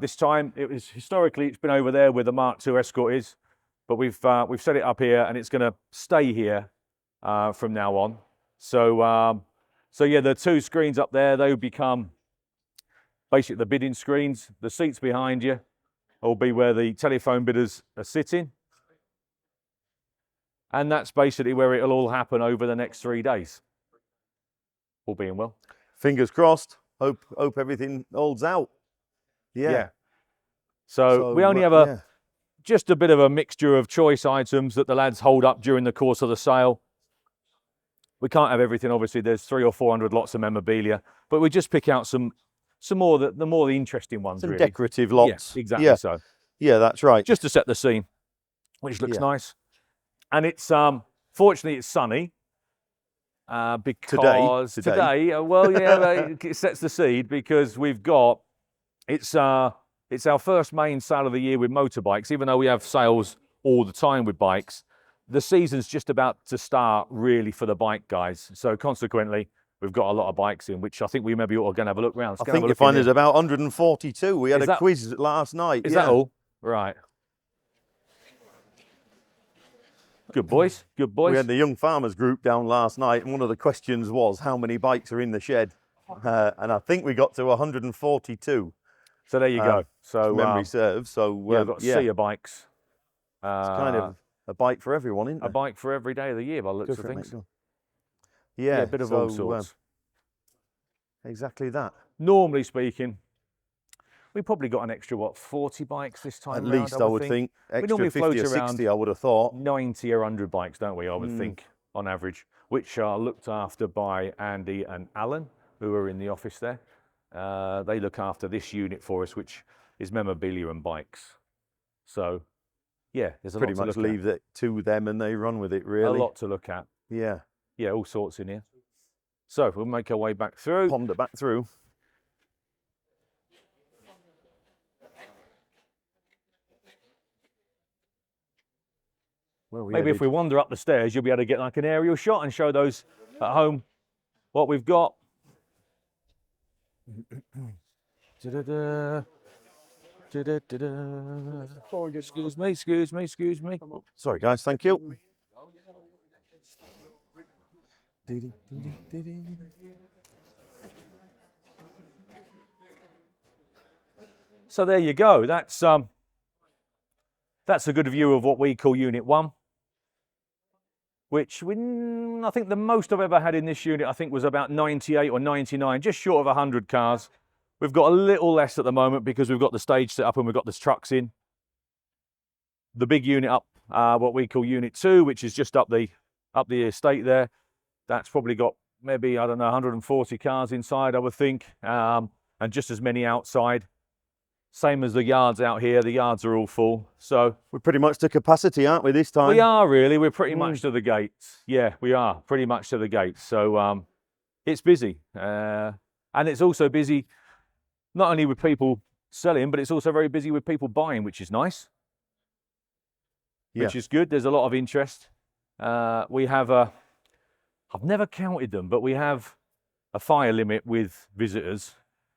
this time. It was historically it's been over there where the Mark II Escort is, but we've set it up here, and it's going to stay here from now on. So so yeah, the two screens up there, they become basically the bidding screens. The seats behind you will be where the telephone bidders are sitting. And that's basically where it'll all happen over the next 3 days. All being well. Fingers crossed. Hope everything holds out. Yeah. So we only have just a bit of a mixture of choice items that the lads hold up during the course of the sale. We can't have everything, obviously. There's 300 or 400 lots of memorabilia, but we just pick out some more the more the interesting ones, Some really. decorative lots. Yeah, exactly so. Yeah, that's right. Just to set the scene, which looks nice. And it's fortunately it's sunny. Because today well, yeah, it sets the seed because we've got it's our first main sale of the year with motorbikes. Even though we have sales all the time with bikes, the season's just about to start really for the bike guys. So consequently, we've got a lot of bikes in, which I think we maybe ought to go and have a look round. I think you find there's about 142. We had a quiz last night. Is that all? Right. Good boys, good boys. We had the young farmers group down last night, and one of the questions was how many bikes are in the shed, and I think we got to 142. So there you go. So memory serves. So we've got a sea of bikes. It's kind of a bike for everyone, isn't it? A bike for every day of the year, by the looks of things. Yeah, a bit of all sorts. Exactly that. Normally speaking, we probably got an extra, 40 bikes this time At around, least, I would think. Extra 50 or 60, I would have thought. 90 or 100 bikes, don't we, I would think, on average, which are looked after by Andy and Alan, who are in the office there. They look after this unit for us, which is memorabilia and bikes. So, yeah, there's a lot to look at. Pretty much leave it to them and they run with it, really. A lot to look at. Yeah. Yeah, all sorts in here. So, we'll make our way back through. Ponder back through. Maybe if we wander up the stairs, you'll be able to get like an aerial shot and show those at home what we've got. Excuse me. Sorry, guys, thank you. So there you go. That's a good view of what we call Unit 1. Which I think the most I've ever had in this unit, I think, was about 98 or 99, just short of 100 cars. We've got a little less at the moment because we've got the stage set up and we've got the trucks in. The big unit up, what we call Unit 2, which is just up the estate there. That's probably got maybe, I don't know, 140 cars inside, I would think, and just as many outside. Same as the yards out here. The yards are all full. So we're pretty much to capacity, aren't we, this time? We are, really. We're pretty much to the gates. Yeah, we are pretty much to the gates. So it's busy. And it's also busy not only with people selling, but it's also very busy with people buying, which is nice. Which is good. There's a lot of interest. We have I've never counted them, but we have a fire limit with visitors.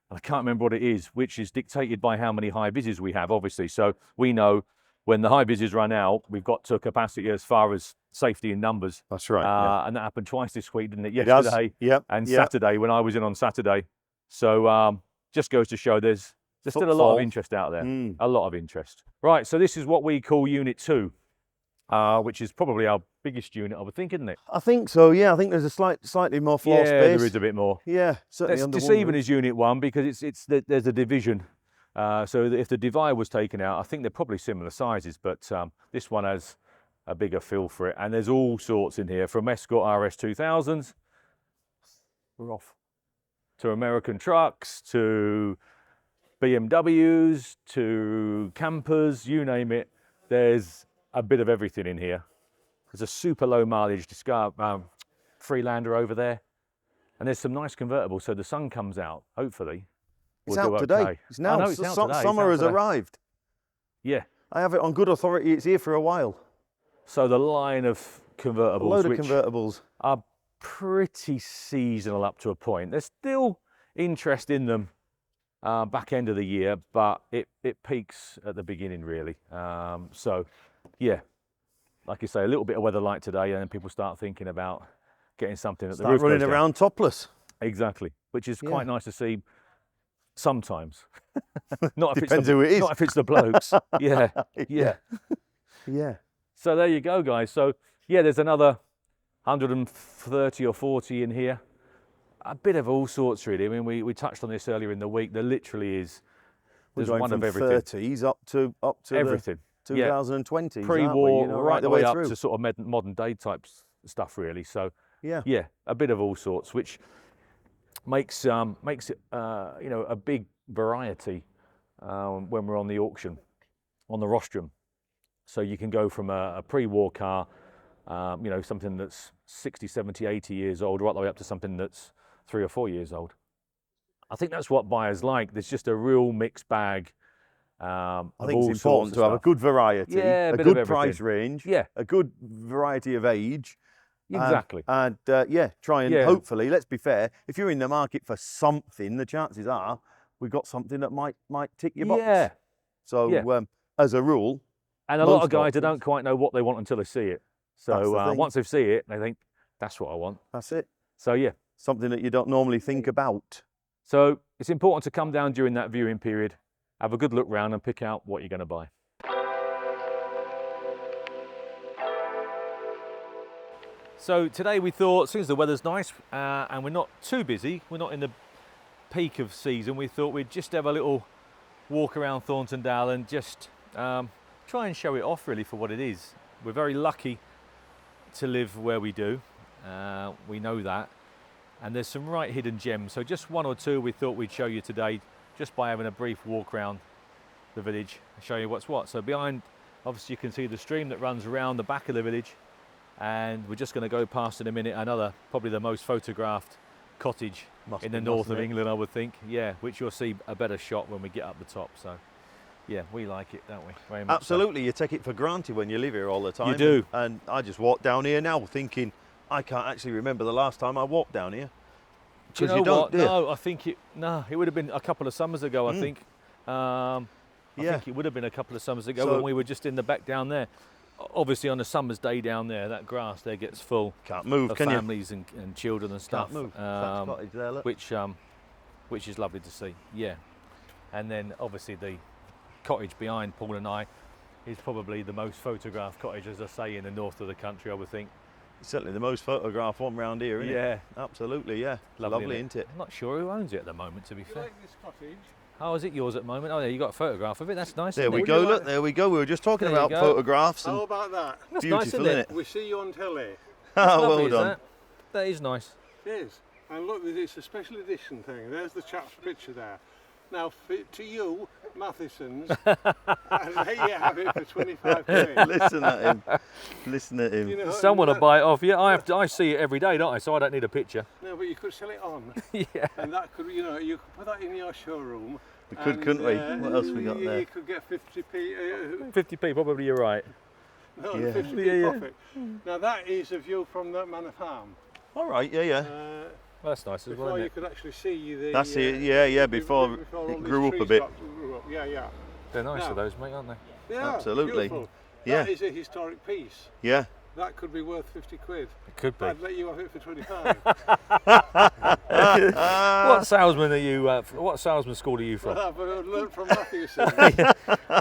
I can't remember what it is, which is dictated by how many high vises we have, obviously. So we know when the high vises run out, we've got to capacity as far as safety in numbers. That's right. And that happened twice this week, didn't it? Yesterday and Saturday when I was in on Saturday. So just goes to show there's still a lot of interest out there. A lot of interest. Right, so this is what we call Unit 2, which is probably our biggest unit, I would think, isn't it? I think so, yeah. I think there's a slightly more floor space. Yeah, there is a bit more. Yeah, certainly. It's deceiving as Unit 1 because there's a division. So if the Divide was taken out, I think they're probably similar sizes, but this one has a bigger feel for it. And there's all sorts in here, from Escort RS 2000s, we're off, to American trucks, to BMWs, to campers, you name it. There's a bit of everything in here. There's a super low mileage Freelander over there. And there's some nice convertibles. So the sun comes out, hopefully. It's out today. Okay. It's now. Summer has arrived. Yeah. I have it on good authority. It's here for a while. So the line of convertibles, a load of convertibles, are pretty seasonal up to a point. There's still interest in them back end of the year, but it peaks at the beginning, really. So, yeah, like you say, a little bit of weather like today, and then people start thinking about getting something at the roof. Start running around topless. Exactly, which is quite nice to see sometimes. Not if Depends who it is. Not if it's the blokes. Yeah. Yeah. So there you go, guys. So, yeah, there's another 130 or 40 in here. A bit of all sorts, really. I mean, we touched on this earlier in the week. There literally is. There's one of everything. 30s up to everything. The 2020s. Pre-war, right the way up through. to sort of modern day type stuff, really. So Yeah. Yeah, a bit of all sorts, which makes it you know, a big variety when we're on the auction, on the rostrum. So you can go from a pre-war car, you know, something that's 60, 70, 80 years old, right the way up to something that's 3 or 4 years old. I think that's what buyers like. There's just a real mixed bag. I of think all it's sorts important of to have a stuff. good variety, Yeah, a a bit of good price everything. range, Yeah. a good variety of age. Exactly. And yeah, try and Yeah. hopefully, let's be fair, if you're in the market for something, the chances are we've got something that might tick your box. Yeah. So Yeah. as a rule, And a lot of most guys, they don't auctions- quite know what they want until they see it. That's So the thing. once they see it, they think, that's what I want. that's it. So yeah. Something that you don't normally think about. So it's important to come down during that viewing period, have a good look round and pick out what you're going to buy. So today we thought, since the weather's nice and we're not too busy, we're not in the peak of season, we thought we'd just have a little walk around Thornton-le-Dale and just try and show it off really for what it is. We're very lucky to live where we do, we know that, and there's some right hidden gems. So just one or two we thought we'd show you today just by having a brief walk around the village and show you what's what. So behind, obviously you can see the stream that runs around the back of the village, and we're just going to go past in a minute another, probably the most photographed cottage in the north of England, I would think. Yeah, which you'll see a better shot when we get up the top. So yeah, we like it, don't we? Very much Absolutely, you take it for granted when you live here all the time. You do. And I just walk down here now thinking, I can't actually remember the last time I walked down here. Do you know what? No, I think it would have been a couple of summers ago, I think. I think it would have been a couple of summers ago when we were just in the back down there. Obviously on a summer's day down there, that grass there gets full Can't move, of can you? families and children and stuff. Can't move. Thatch cottage there, look. Which is lovely to see, yeah. And then obviously the cottage behind Paul and I is probably the most photographed cottage, as I say, in the north of the country, I would think. Certainly the most photographed one round here, isn't it? Yeah. Absolutely, yeah. Lovely, isn't it? I'm not sure who owns it at the moment, to be fair. Like this cottage? How is it yours at the moment? Oh, yeah, you got a photograph of it. That's nice. There isn't we it? go, look, there we go. We were just talking There you about go. photographs How and about that? That's beautiful, nice, isn't isn't it? it? We see you on telly. Oh, Lovely, well is done. that? That is nice. It is. And look, it's a special edition thing. There's the chap's picture there. Now, to you, Mathewsons, and let you have it for 25 quid. Listen at him. Listen at him. You know, Someone will and buy it off you. I see it every day, don't I? So I don't need a picture. No, but you could sell it on. Yeah. And that could, you know, you could put that in your showroom. We could, couldn't we? What else we got there? You could get 50p. 50p, probably you're right. No, Yeah. 50p Yeah. profit. Now, that is a view from the manor farm. All right, yeah. Well, that's nice as well, Before isn't you it? could actually see the. That's it, yeah, before all it these grew up a trees bit. grew up. Yeah. They're nice, No. are those, mate, aren't they? Yeah, Absolutely. beautiful. Yeah. That is a historic piece. Yeah. That could be worth 50 quid. It could be. I'd let you have it for 25. What salesman are you? What salesman school are you from? Well, I've learned from Mathewson.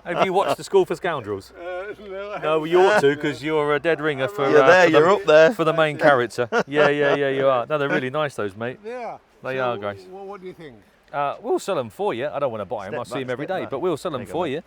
Have you watched The School for Scoundrels? No, No, you ought to, because you're a dead ringer for. You're there, for the- you're up there. for the main character. Yeah, you are. No, they're really nice, those, mate. Yeah. They So, are, guys. What do you think? We'll sell them for you. I don't want to buy them. Step I see back, them every step day, back. but we'll sell them Take 'em for back. you.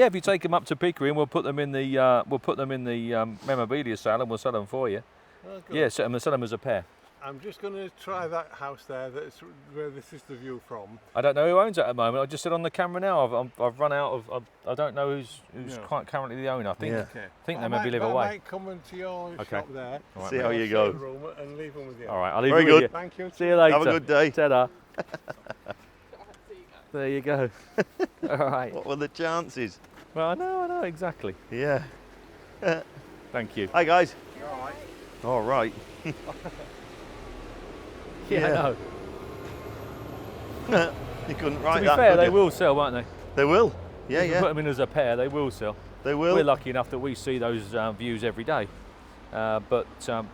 If you take them up to Peakery, and we'll put them in the memorabilia sale, and we'll sell them for you. Oh, good. Yeah, sell them as a pair. I'm just going to try that house there. That's where this is the view from. I don't know who owns it at the moment. I just said on the camera now. I've run out of. I don't know who's Yeah. quite currently the owner. I think. Yeah. Okay. think they I maybe might- live I away. might come into your Okay. shop there. All right, See mate. how you go. Showroom and leave them with you. All right, I'll leave Very it with good. you. Thank you. See you later. Have a good day. Ta-da. There you go. All right. What were the chances? Well, I know, exactly. Yeah. Thank you. Hi, guys. You're all right. All right. Yeah, I know. You couldn't write To be that, fair, could they you? will sell, won't they? They will. Yeah, If you put yeah. them in as a pair, they will sell. They will. We're lucky enough that we see those views every day. But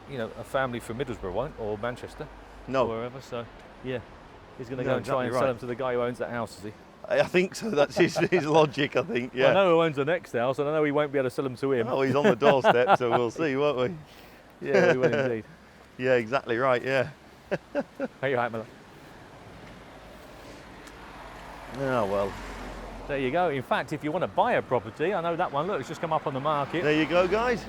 you know, a family from Middlesbrough won't, or Manchester, or No, wherever. So, yeah, he's going to No, go and try exactly and right. sell them to the guy who owns that house, is he? I think so. That's his logic, I think. I Yeah. know who owns the next house, and I know he won't be able to sell them to him. Oh, he's on the doorstep, so we'll see, won't we? Yeah, we will indeed. Yeah, exactly right. Yeah. Hey, right, Miller. Oh well. There you go. In fact, if you want to buy a property, I know that one. Look, it's just come up on the market. There you go, guys.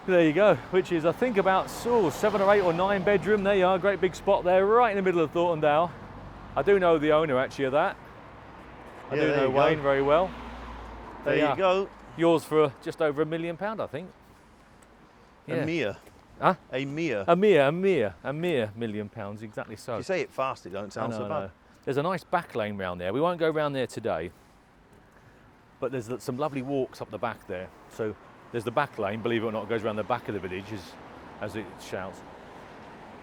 There you go, which is I think about 7 or 8 or 9 bedroom. There you are, great big spot there, right in the middle of Thornton-le-Dale. I do know the owner actually of that. I do know Wayne very well. There you go. Yours for just over £1 million, I think. A mere. Huh? A mere. A mere £1 million, exactly so. If you say it fast, it don't sound so bad. There's a nice back lane round there. We won't go round there today, but there's some lovely walks up the back there. So there's the back lane, believe it or not, goes around the back of the village as it shouts.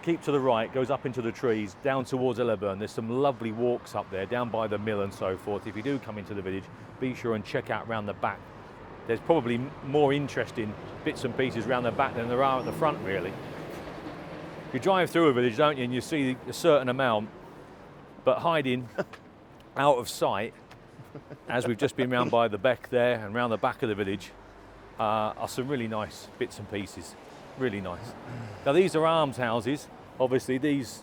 Keep to the right, goes up into the trees, down towards Ellerburn. There's some lovely walks up there, down by the mill and so forth. If you do come into the village, be sure and check out round the back. There's probably more interesting bits and pieces around the back than there are at the front, really. You drive through a village, don't you, and you see a certain amount, but hiding out of sight, as we've just been round by the beck there and round the back of the village, are some really nice bits and pieces. Really nice. Now these are almshouses. Obviously these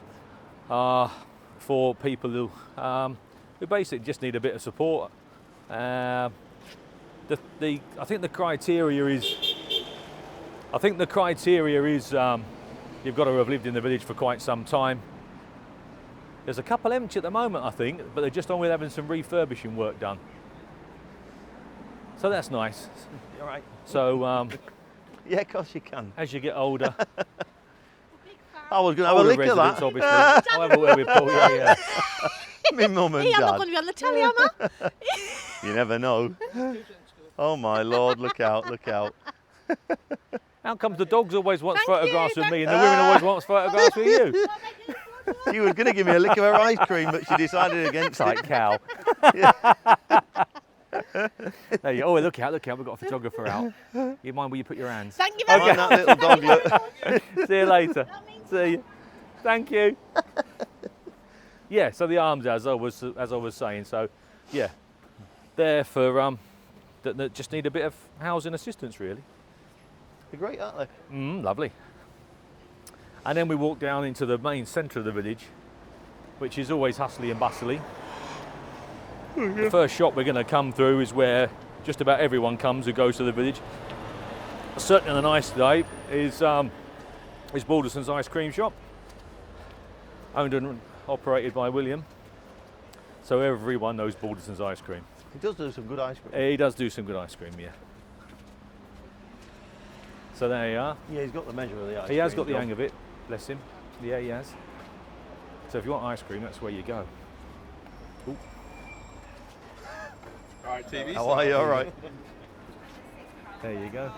are for people who basically just need a bit of support. I think the criteria is you've got to have lived in the village for quite some time. There's a couple empty at the moment, I think, but they're just on with having some refurbishing work done. So that's nice. All right. So yeah, of course you can. as you get older, I was going to have a lick at residents, that. obviously. I'll have a word with Paul. Yeah. My mum and Hey, I'm not dad. going to be on the telly, am I? You never know. Oh my Lord, look out, look out. How comes the dogs always want Thank photographs you, with me thank and the women always want photographs with you? She was going to give me a lick of her ice cream, but she decided against it. Tight cow. There you go. Oh, look out, we've got a photographer out. You mind where you put your hands? Thank you very Mind much. that little dog look. See you later. See you. Thank you. Yeah, so the arms, as I was saying, so yeah, they're for that just need a bit of housing assistance, really. They're great, aren't they? Lovely. And then we walk down into the main centre of the village, which is always hustly and bustly. The first shop we're going to come through is where just about everyone comes who goes to the village. Certainly on a nice day is Balderson's ice cream shop, owned and operated by William. So everyone knows Balderson's ice cream. He does do some good ice cream. He does do some good ice cream, yeah. So there you are. Yeah, he's got the measure of the ice cream. He has got the hang of it, bless him. Yeah, he has. So if you want ice cream, that's where you go. Ooh. Right, TV. How are you? All right. There you go.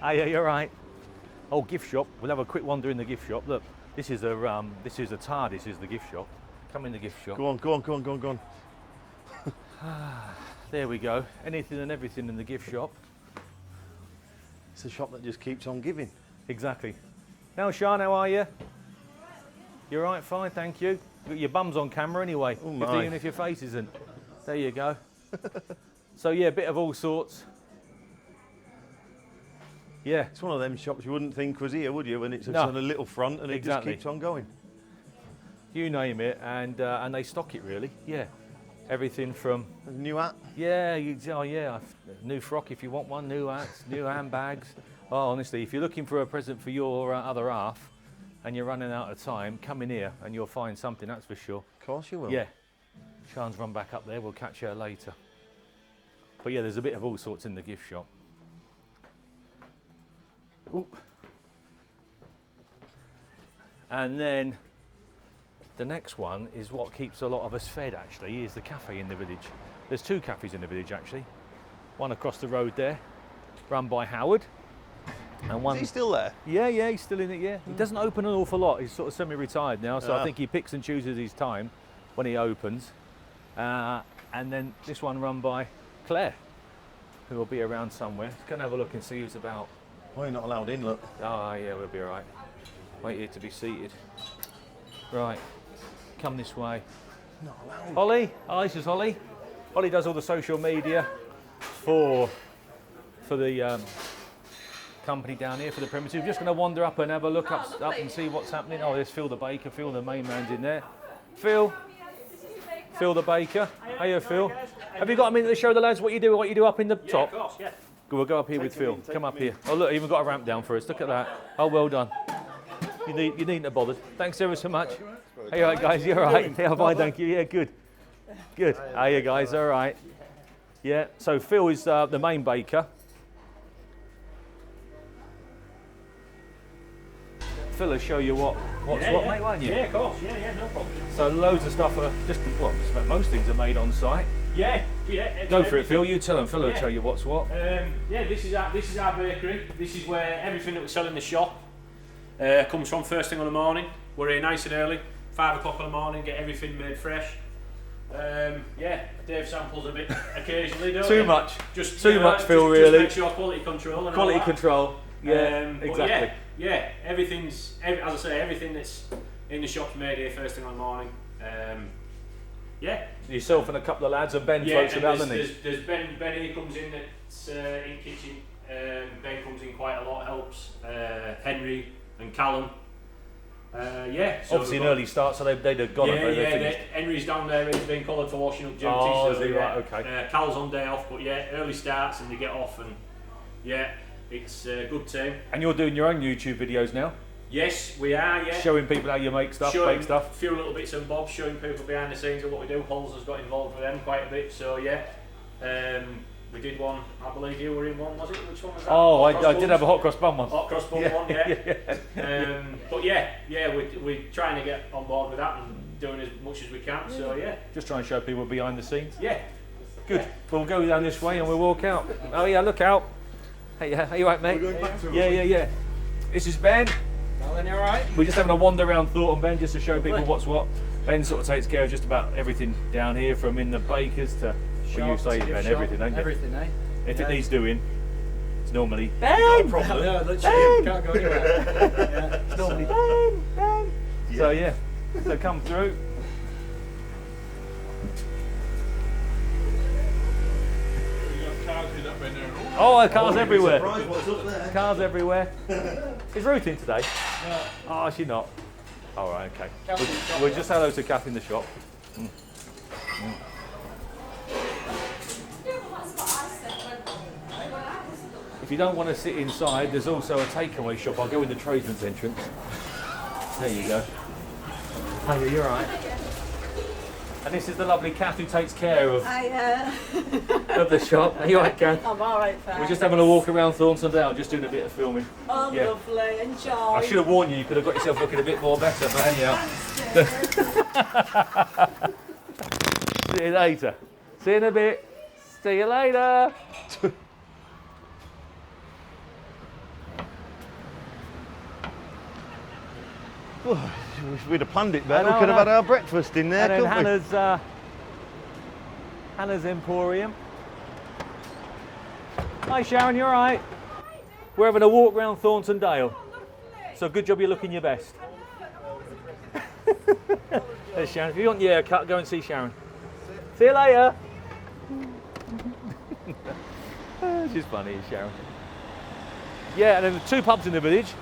Ah, yeah, you're right. Oh, gift shop. We'll have a quick wander in the gift shop. Look, this is a TARDIS is the gift shop. Come in the gift shop. Go on. There we go. Anything and everything in the gift shop. It's a shop that just keeps on giving. Exactly. Now, Sean, how are you? You're right, fine, thank you. Your bum's on camera anyway, Oh my. even if your face isn't. There you go. So yeah, a bit of all sorts. Yeah, It's one of them shops you wouldn't think was here, would you? When it's No. on a little front and Exactly. it just keeps on going. you name it, and they stock it really. Yeah, everything from There's a new hat. new frock if you want one, new hats, new handbags. Oh, honestly, if you're looking for a present for your other half, and you're running out of time, come in here and you'll find something. That's for sure. Of course you will. Yeah. Sean's run back up there. We'll catch her later. But yeah, there's a bit of all sorts in the gift shop. Ooh. And then the next one is what keeps a lot of us fed, actually, is the cafe in the village. There's 2 cafes in the village, actually. One across the road there, run by Howard. And one, Is he still there? yeah, he's still in it, yeah. He doesn't open an awful lot. He's sort of semi-retired now, so I Ah. think he picks and chooses his time when he opens. And then this one run by Claire, who will be around somewhere. Let's go and have a look and see who's about. Why are you not allowed in, look? Oh, yeah, we'll be all right. Wait here to be seated. Right, come this way. Not allowed. Holly, oh, this is Holly. Holly does all the social media for the company down here, for the premises. We're just going to wander up and have a look up and see what's happening. Oh, there's Phil the baker. Phil, the main man's in there. Phil the baker. Hiya, Phil. Have you got a minute to show the lads what you do up in the top? Of course, yeah. We'll go up here with Phil. Come up here. Oh look, even got a ramp down for us. Look at that. Oh, well done. You needn't have bothered. Thanks ever so much. Hey, all right, guys. You all right? Yeah, fine, thank you. Yeah, good. Good. How are you guys? All right. Yeah. So Phil is the main baker. Phil will show you what's what, mate, won't you? Yeah, of course. Yeah, no problem. So loads of stuff are just most things are made on site. Yeah. Go for it, Phil. You tell them. Phil will tell you what's what. Yeah, this is our bakery. This is where everything that we sell in the shop comes from first thing on the morning. We're here nice and early, 5 o'clock in the morning, get everything made fresh. Yeah, Dave samples a bit occasionally, don't Too you? much. Just too much, Phil. Really. Just make sure quality control. And Quality all that. control. Yeah, exactly. Yeah, everything's as I say, everything that's in the shop's made here first thing on the morning. Yeah. Yourself and a couple of lads, and Ben floats about, doesn't he? There's Ben here comes in that's in kitchen. Ben comes in quite a lot, helps. Henry and Callum. Yeah. So obviously an early start, so they'd have gone. Henry's down there. He's been collared for washing up duty. Oh, so is he? Right, okay. Cal's on day off, but yeah, early starts and they get off, and yeah, it's a good team. And you're doing your own YouTube videos now? Yes, we are. Yeah. Showing people how you make stuff, bake stuff. A few little bits and bobs, showing people behind the scenes of what we do. Hulls has got involved with them quite a bit, so yeah. We did one, I believe you were in one, was it? Which one was that? Oh, I did have a hot cross bun one. Hot cross bun one, yeah. But yeah, we're trying to get on board with that and doing as much as we can, so yeah. Just trying to show people behind the scenes. Yeah. Good. We'll go down this way and we'll walk out. Oh yeah, look out. Hey, are you right, mate? Yeah. This is Ben. Alan, you alright? We're just having a wander around Thornton, Ben, just to show people what's what. Ben sort of takes care of just about everything down here, from in the bakers to, well, you say, Ben, everything, don't you? Everything, eh? If it needs doing, it's normally Ben! No, literally, can't go anywhere. Yeah, it's normally Ben. So yeah, so come through. Oh, cars everywhere. What's up there? Cars everywhere. Is Ruth in today? No. Oh, is she not? All right, okay. We'll just hello to Kath in the shop. If you don't want to sit inside, there's also a takeaway shop. I'll go in the tradesman's entrance. There you go. Hey, you're right. And this is the lovely Kath who takes care of the shop. Are you alright, Kath? I'm alright, thanks. We're just having a walk around Thornton-le-Dale, just doing a bit of filming. Oh, Yeah. lovely. Enjoy. I should have warned you, you could have got yourself looking a bit more better, but anyhow. See you later. See you in a bit. See you later. We'd have planned it better. I know, We could have I had know. our breakfast in there, And then couldn't we? Hannah's Emporium. Hi Sharon, you alright? We're having a walk around Thornton-le-Dale. So good job you're looking your best. There's Sharon. If you want your haircut, go and see Sharon. See you later. She's funny, Sharon. Yeah, and then the 2 pubs in the village.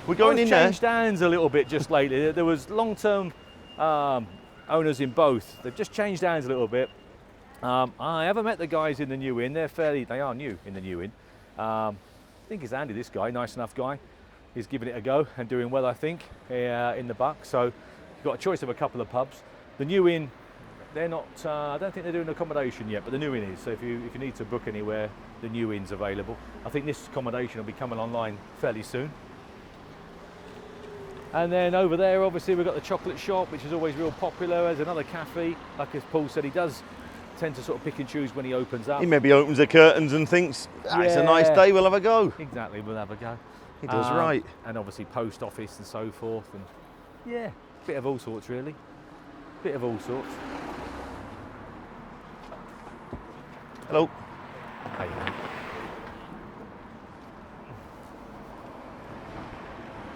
We're going in both there. changed hands a little bit just lately. There was long-term owners in both. They've just changed hands a little bit. I haven't met the guys in the new inn. They are new in the new inn. I think it's Andy, this guy, nice enough guy. He's giving it a go and doing well, I think, in the Buck. So you've got a choice of a couple of pubs. The new inn, they're not. I don't think they're doing accommodation yet, but the new inn is. So if you need to book anywhere, the new inn's available. I think this accommodation will be coming online fairly soon. And then over there, obviously, we've got the chocolate shop, which is always real popular. There's another cafe. Like as Paul said, he does tend to sort of pick and choose when he opens up. He maybe opens the curtains and thinks, it's a nice day, we'll have a go. Exactly, we'll have a go. He does right. And obviously post office and so forth. And yeah, bit of all sorts really. Bit of all sorts. Hello. Hey.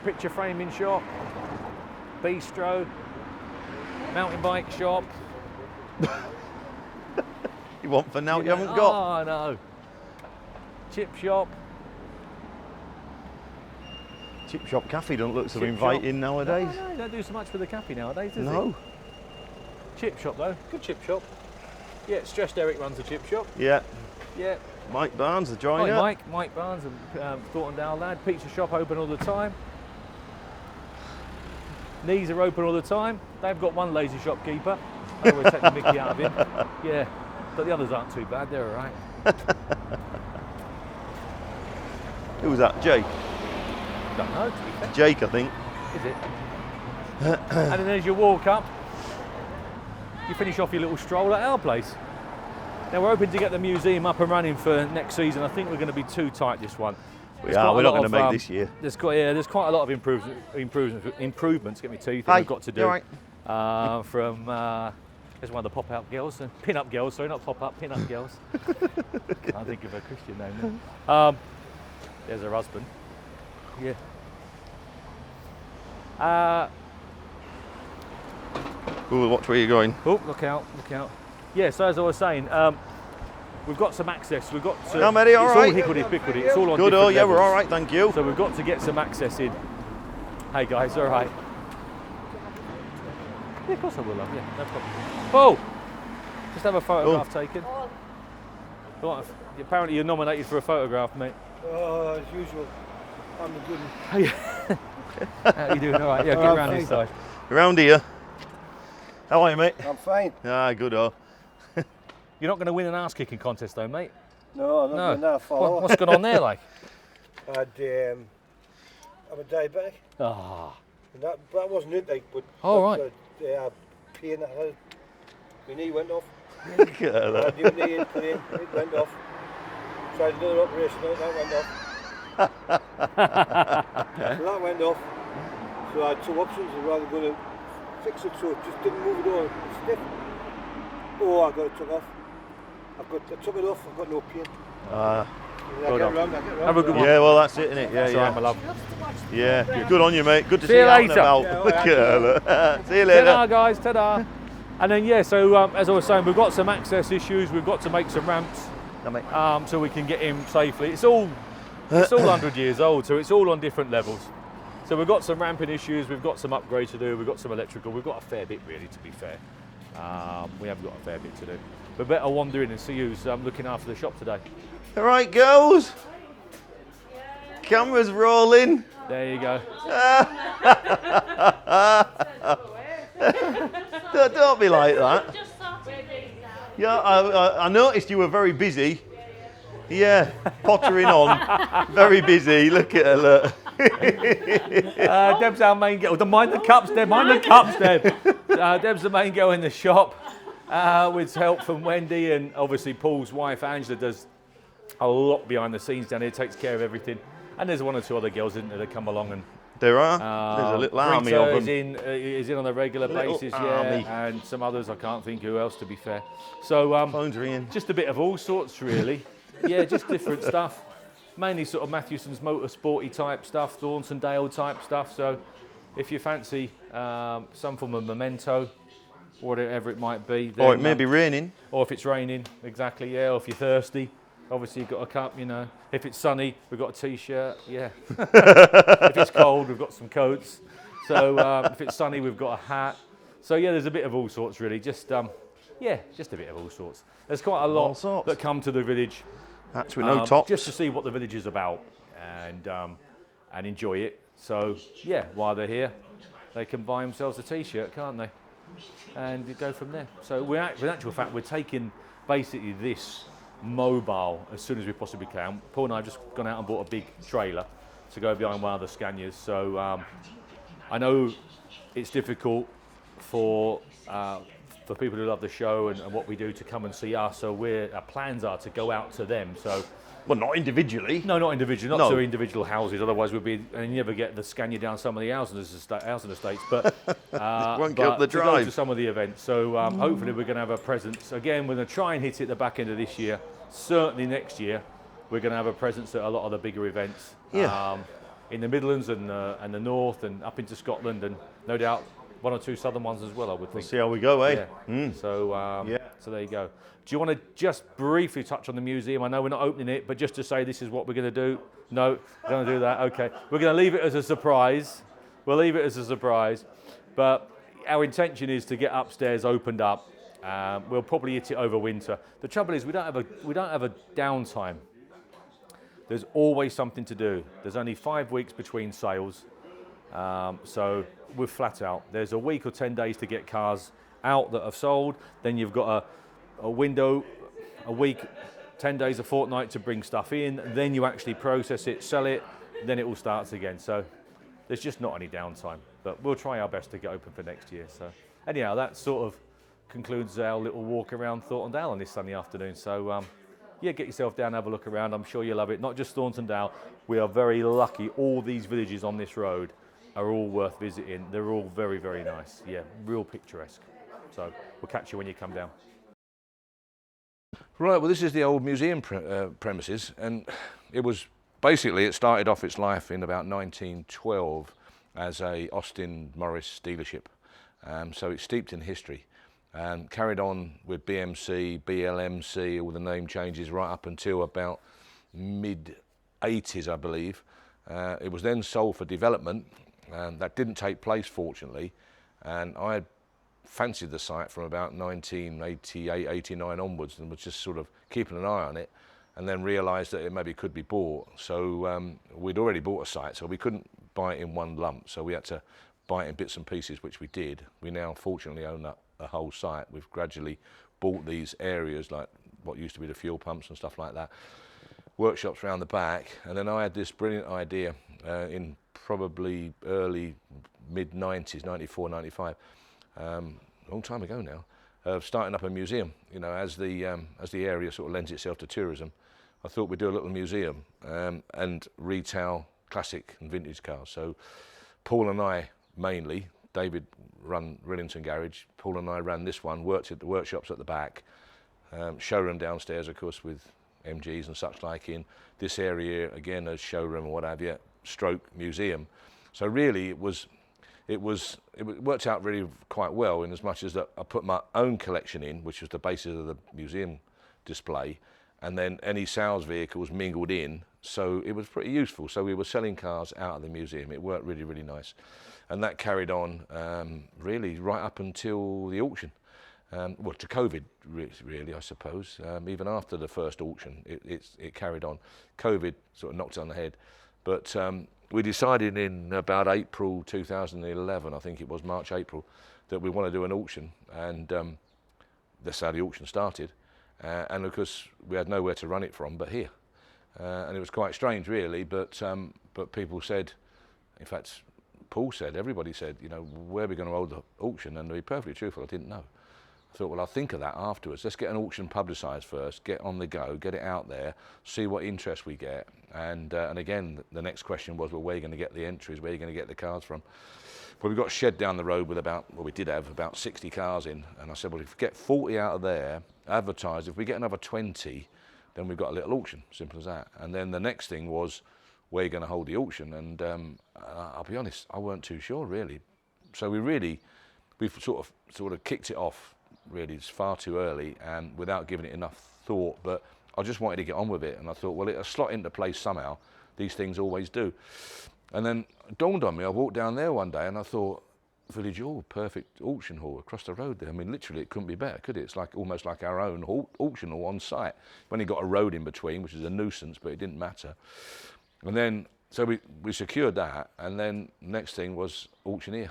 Picture framing shop, bistro, mountain bike shop. You want for now, you haven't got. Oh no. Chip shop. Chip shop cafe don't look so Chip inviting shop. nowadays. No, don't do so much for the cafe nowadays, does No. it? Chip shop though, good chip shop. Yeah, Stressed Eric runs a chip shop. Yeah. Yeah, Mike Barnes, the joiner. Hi, Mike Barnes, a Thornton-le-Dale lad. Pizza shop open all the time. Knees are open all the time. They've got one lazy shopkeeper. I always take the mickey out of him. Yeah, but the others aren't too bad. They're all right. Who was that? Jake? Don't know, to be fair. Jake, I think. Is it? And then as you walk up, you finish off your little stroll at our place. Now we're hoping to get the museum up and running for next season. I think we're going to be too tight this one. We're not going to make this year. There's quite a lot of improvements. Get me teeth. Hey, We've got to do. you From there's one of the pop-out girls, pin-up girls. Sorry, not pop-up, pin-up girls. Can't think of a Christian name. There's her husband. Yeah. Ooh, watch where you're going. Oh, look out, look out. Yeah, so as I was saying, we've got some access. We've got to, How many? All right. It's all hickledy-pickledy. It's all on Good, different yeah, we're levels. all right, thank you. So we've got to get some access in. Hey guys, all right. Yeah, of course I will, love. Yeah, no problem. Paul, just have a photograph taken. Right, apparently you're nominated for a photograph, mate. Oh, as usual, I'm a good one. How you doing? All right, yeah, get around this side. Around here. How are you, mate? I'm fine. Ah, good. You're not going to win an ass-kicking contest, though, mate. No, I'm not doing that follow. What's going on there, like? I'm a diabetic. Ah. And that wasn't it, like, but Oh, right. pain I had. My knee went off. Look at I that. had new knee in pain, it went off. Tried another operation, that went off. So that went off. So I had two options. I'd rather go to fix it so it just didn't move at all. It's stiff. Oh, I got it took off. I took it off, I've got no pain. I get around. Have a good one. Yeah, well, that's it, isn't it? Yeah, That's all right, my love. Yeah, good on you, mate. Good to See see you you out and later. about. Yeah, all Look right. at that. See you later. Ta-da, guys, ta-da. And then, yeah, so as I was saying, we've got some access issues. We've got to make some ramps so we can get in safely. It's all 100 years old, so it's all on different levels. So we've got some ramping issues, we've got some upgrades to do, we've got some electrical, we've got a fair bit really, to be fair. We have got a fair bit to do. But better wander in and see who's looking after the shop today. All right, girls. Camera's rolling. There you go. Don't be like that. Just started these out. Yeah, I noticed you were very busy. Yeah, pottering on. Very busy. Look at her. Look. Deb's our main girl. Mind the cups, Deb. Mind the cups, Deb. Deb's the main girl in the shop with help from Wendy, and obviously Paul's wife, Angela, does a lot behind the scenes down here, takes care of everything. And there's one or two other girls, isn't there, that come along and There are. There's a little army Rita of them. is in on a regular Little basis, army. yeah, and some others. I can't think who else, to be fair. So Phone's ringing. just a bit of all sorts, really. Yeah, just different stuff. Mainly sort of Mathewson's motorsporty type stuff, Thornton-le-Dale type stuff. So if you fancy some form of memento, whatever it might be. Or it then, may be raining. or if it's raining, exactly, yeah. Or if you're thirsty, obviously you've got a cup, you know. If it's sunny, we've got a t-shirt, yeah. If it's cold, we've got some coats. So if it's sunny, we've got a hat. So yeah, there's a bit of all sorts, really. Just yeah, just a bit of all sorts. There's quite a All lot sorts. that come to the village. Hats with no tops. Just to see what the village is about and enjoy it. So yeah, while they're here, they can buy themselves a t-shirt, can't they? And go from there. So in actual fact, we're taking basically this mobile as soon as we possibly can. Paul and I have just gone out and bought a big trailer to go behind one of the Scanias. So I know it's difficult for people who love the show and what we do to come and see us. So our plans are to go out to them. So Well, not individually. no, not individual, No. to individual houses. Otherwise, we'd be and you never get the Scania down some of the housing estates. But Won't go up the to go drive. to some of the events. So hopefully, we're going to have a presence again. We're going to try and hit it at the back end of this year. Certainly next year, we're going to have a presence at a lot of the bigger events. Yeah. In the Midlands and the North and up into Scotland, and no doubt one or two southern ones as well, I would We'll think. see how we go, eh? Yeah. So Yeah. so there you go. Do you want to just briefly touch on the museum? I know we're not opening it, but just to say this is what we're going to do. No, we're going to do that. Okay, we're going to leave it as a surprise. We'll leave it as a surprise, but our intention is to get upstairs opened up We'll probably hit it over winter. The trouble is we don't have a downtime. There's always something to do. There's only 5 weeks between sales, so we're flat out. There's a week or 10 days to get cars out that have sold. Then you've got a window, a week, 10 days, a fortnight to bring stuff in. Then you actually process it, sell it, then it all starts again. So there's just not any downtime. But we'll try our best to get open for next year. So anyhow, that sort of concludes our little walk around Thornton-le-Dale on this sunny afternoon. So yeah, get yourself down, have a look around. I'm sure you'll love it. Not just Thornton-le-Dale. We are very lucky. All these villages on this road are all worth visiting. They're all very, very nice. Yeah, real picturesque. So we'll catch you when you come down. Right, well, this is the old museum premises, and it started off its life in about 1912 as a Austin Morris dealership. So it's steeped in history. Carried on with BMC, BLMC, all the name changes right up until about mid-80s, I believe. It was then sold for development, and that didn't take place, fortunately. And I had fancied the site from about 1988, 89 onwards, and was just sort of keeping an eye on it, and then realised that it maybe could be bought. So we'd already bought a site, so we couldn't buy it in one lump. So we had to buy it in bits and pieces, which we did. We now fortunately own that the whole site. We've gradually bought these areas, like what used to be the fuel pumps and stuff like that, workshops around the back. And then I had this brilliant idea in probably early mid-90s, 94, 95, a long time ago now, of starting up a museum. You know, as the area sort of lends itself to tourism, I thought we'd do a little museum and retail classic and vintage cars. So Paul and I mainly, David run Rillington Garage, Paul and I ran this one, worked at the workshops at the back, showroom downstairs, of course, with MGs and such like in. This area, again, as showroom or what have you, stroke museum. So really it worked out really quite well, in as much as that I put my own collection in, which was the basis of the museum display, and then any sales vehicles mingled in, so it was pretty useful. So we were selling cars out of the museum. It worked really, really nice. And that carried on really right up until the auction. Well, to COVID, really, I suppose. Even after the first auction, it carried on. COVID sort of knocked it on the head. But we decided in about April 2011, I think it was March, April, that we want to do an auction. And that's how the auction started. And of course, we had nowhere to run it from but here. And it was quite strange, really, but people said, in fact, Paul said, everybody said, you know, where are we going to hold the auction? And to be perfectly truthful, I didn't know. I thought, well, I'll think of that afterwards. Let's get an auction publicised first, get on the go, get it out there, see what interest we get. And again, the next question was, well, where are you going to get the entries? Where are you going to get the cars from? Well, we've got a shed down the road with we did have about 60 cars in. And I said, well, if we get 40 out of there, advertised, if we get another 20, then we've got a little auction, simple as that. And then the next thing was, where are you going to hold the auction? And I'll be honest, I weren't too sure, really. So we've sort of kicked it off, really. It's far too early and without giving it enough thought, but I just wanted to get on with it. And I thought, well, it'll slot into place somehow. These things always do. And then it dawned on me, I walked down there one day and I thought, Village Hall, perfect auction hall across the road there. I mean, literally, it couldn't be better, could it? It's like almost like our own auction hall on site. We've only got a road in between, which is a nuisance, but it didn't matter. And then, so we secured that, and then next thing was auctioneer.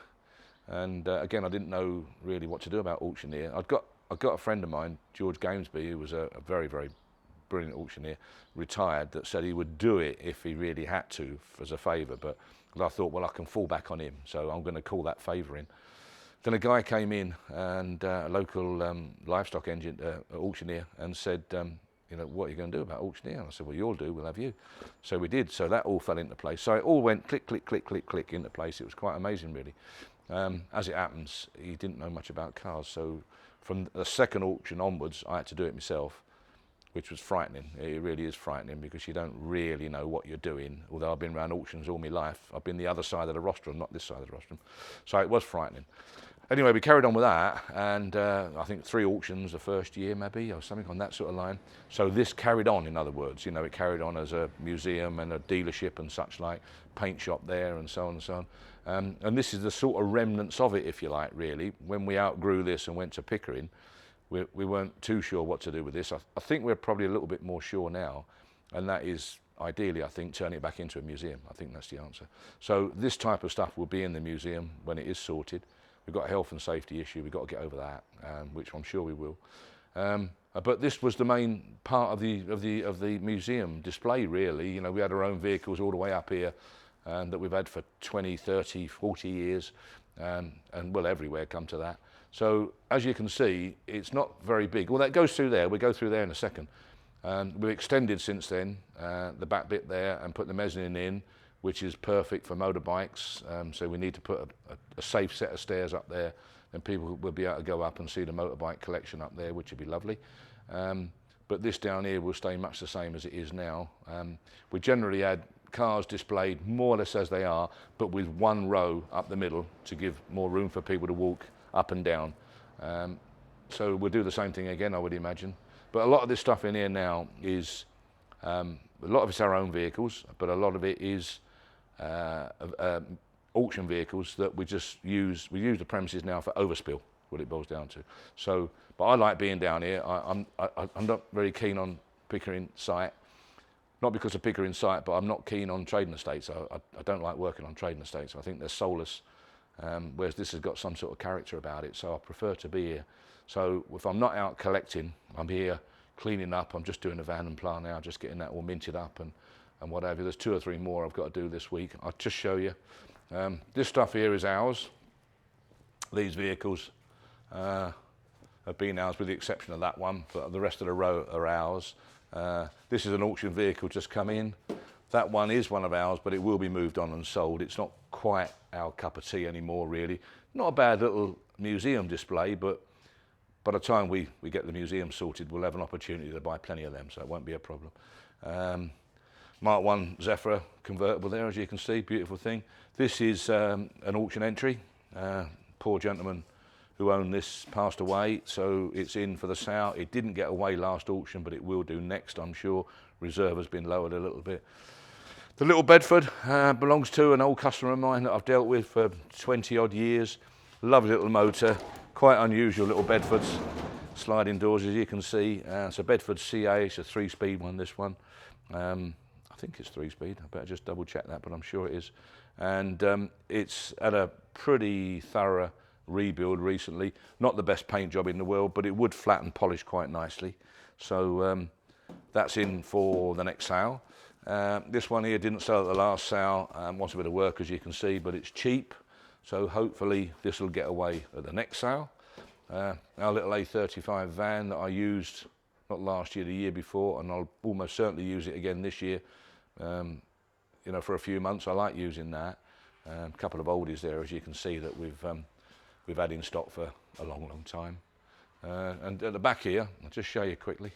And again, I didn't know really what to do about auctioneer. I've got a friend of mine, George Gamesby, who was a very, very brilliant auctioneer, retired, that said he would do it if he really had to as a favour. But I thought, well, I can fall back on him, so I'm going to call that favour in. Then a guy came in, and a local livestock auctioneer, and said, you know, what are you going to do about auctioneer? And I said, well, you'll do, we'll have you. So we did, so that all fell into place. So it all went click, click, click, click, click into place. It was quite amazing, really. As it happens, he didn't know much about cars, so from the second auction onwards, I had to do it myself, which was frightening. It really is frightening, because you don't really know what you're doing. Although I've been around auctions all my life, I've been the other side of the rostrum, not this side of the rostrum. So it was frightening. Anyway, we carried on with that, and I think 3 auctions the first year, maybe, or something on that sort of line. So this carried on, in other words. You know, it carried on as a museum and a dealership and such like, paint shop there and so on and so on. And this is the sort of remnants of it, if you like, really. When we outgrew this and went to Pickering, we weren't too sure what to do with this. I think we're probably a little bit more sure now, and that is ideally, I think, turning it back into a museum. I think that's the answer. So this type of stuff will be in the museum when it is sorted. We've got a health and safety issue. We've got to get over that, which I'm sure we will. But this was the main part of the museum display, really. You know, we had our own vehicles all the way up here that we've had for 20, 30, 40 years, and will everywhere come to that. So as you can see, it's not very big. Well, that goes through there. We'll go through there in a second. We've extended since then the back bit there and put the mezzanine in, which is perfect for motorbikes. So we need to put a safe set of stairs up there, and people will be able to go up and see the motorbike collection up there, which would be lovely. But this down here will stay much the same as it is now. We generally had cars displayed more or less as they are, but with one row up the middle to give more room for people to walk up and down. So we'll do the same thing again, I would imagine. But a lot of this stuff in here now is, a lot of it's our own vehicles, but a lot of it is auction vehicles that we just use. We use the premises now for overspill, what it boils down to. So, but I like being down here. I'm not very keen on Pickering site. Not because of Pickering site, but I'm not keen on trading estates. I don't like working on trading estates. I think they're soulless, whereas this has got some sort of character about it, so I prefer to be here. So if I'm not out collecting, I'm here cleaning up. I'm just doing the van and plant now, just getting that all minted up and whatever. There's 2 or 3 more I've got to do this week. I'll just show you. This stuff here is ours. These vehicles have been ours with the exception of that one, but the rest of the row are ours. This is an auction vehicle just come in. That one is one of ours, but it will be moved on and sold. It's not quite our cup of tea anymore, really. Not a bad little museum display, but by the time we get the museum sorted, we'll have an opportunity to buy plenty of them, so it won't be a problem. Mark 1 Zephyr convertible there, as you can see, beautiful thing. This is an auction entry. Poor gentleman who owned this passed away, so it's in for the sale. It didn't get away last auction, but it will do next, I'm sure. Reserve has been lowered a little bit. The little Bedford belongs to an old customer of mine that I've dealt with for 20 odd years. Lovely little motor, quite unusual little Bedfords. Sliding doors, as you can see. It's a Bedford CA, it's a 3-speed one, this one. I think it's 3-speed, I better just double check that, but I'm sure it is. And it's had a pretty thorough rebuild recently. Not the best paint job in the world, but it would flat and polish quite nicely. So that's in for the next sale. This one here didn't sell at the last sale, wants a bit of work, as you can see, but it's cheap. So hopefully this will get away at the next sale. Our little A35 van that I used, not last year, the year before, and I'll almost certainly use it again this year. You know, for a few months, I like using that. A couple of oldies there, as you can see, that we've had in stock for a long, long time. And at the back here, I'll just show you quickly.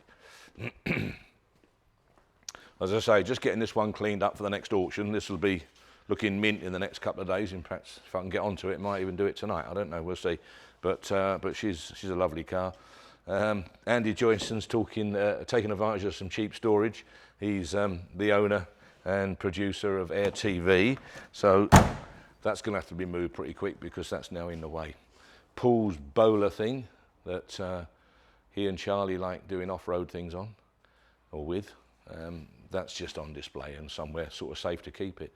As I say, just getting this one cleaned up for the next auction. This will be looking mint in the next couple of days. In fact, if I can get onto it, might even do it tonight. I don't know, we'll see. But she's a lovely car. Andy Joyson's taking advantage of some cheap storage. He's the owner and producer of Air TV, so that's going to have to be moved pretty quick because that's now in the way. Paul's bowler thing that he and Charlie like doing off-road things on, or with, that's just on display and somewhere sort of safe to keep it.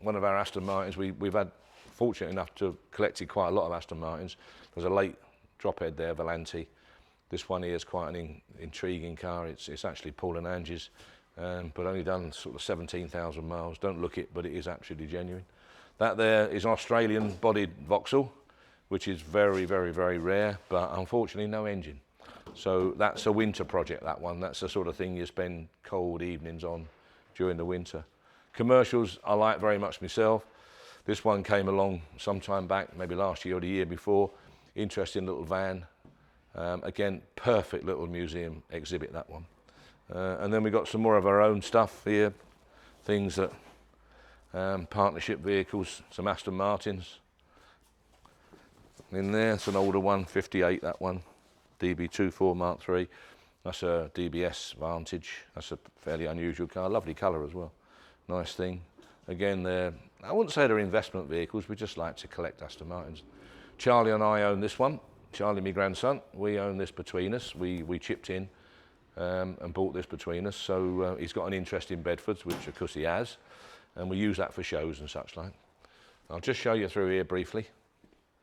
One of our Aston Martins, we've had, fortunate enough to have collected quite a lot of Aston Martins. There's a late drophead there, Volante. This one here is quite an intriguing car. It's actually Paul and Angie's, but only done sort of 17,000 miles. Don't look it, but it is absolutely genuine. That there is an Australian bodied Vauxhall, which is very, very, very rare, but unfortunately no engine. So that's a winter project, that one. That's the sort of thing you spend cold evenings on during the winter. Commercials I like very much myself. This one came along some time back, maybe last year or the year before. Interesting little van. Again, perfect little museum exhibit, that one. And then we got some more of our own stuff here. Things that, partnership vehicles, some Aston Martins. In there, it's an older one, 58, that one. DB4 Mark III. That's a DBS Vantage. That's a fairly unusual car. Lovely colour as well. Nice thing. Again, I wouldn't say they're investment vehicles. We just like to collect Aston Martins. Charlie and I own this one. Charlie, my grandson, we own this between us. We chipped in and bought this between us. So he's got an interest in Bedfords, which of course he has. And we use that for shows and such like. I'll just show you through here briefly.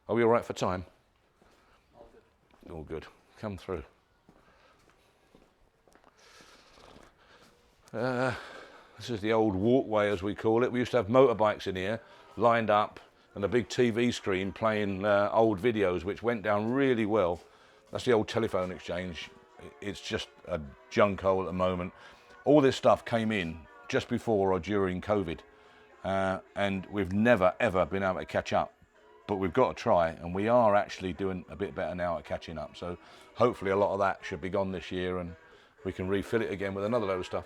Are we all right for time? All good. Come through. This is the old walkway, as we call it. We used to have motorbikes in here, lined up, and a big TV screen playing old videos, which went down really well. That's the old telephone exchange. It's just a junk hole at the moment. All this stuff came in just before or during COVID, and we've never, ever been able to catch up. But we've got to try, and we are actually doing a bit better now at catching up. So hopefully a lot of that should be gone this year, and we can refill it again with another load of stuff.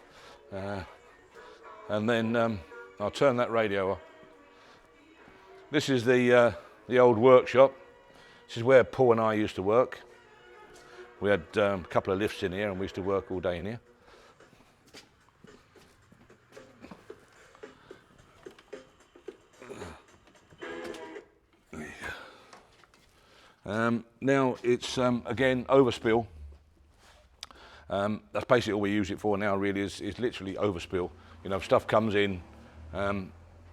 And then I'll turn that radio off. This is the old workshop. This is where Paul and I used to work. We had a couple of lifts in here, and we used to work all day in here. Now it's again overspill. That's basically all we use it for now. Really, is literally overspill. You know, if stuff comes in,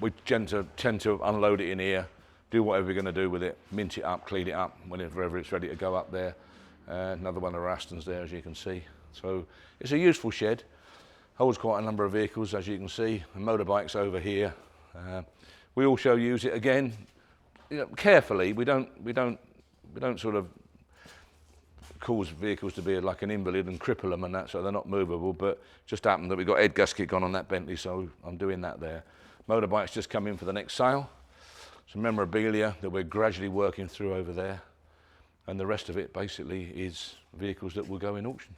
we tend to unload it in here, do whatever we're going to do with it, mint it up, clean it up whenever it's ready to go up there. Another one of our Astons there, as you can see. So it's a useful shed. Holds quite a number of vehicles, as you can see. And motorbikes over here. We also use it again, you know, carefully. We don't sort of cause vehicles to be like an invalid and cripple them and that, so they're not movable. But just happened that we got head gasket gone on that Bentley, so I'm doing that there. Motorbikes just come in for the next sale. Some memorabilia that we're gradually working through over there. And the rest of it basically is vehicles that will go in auction.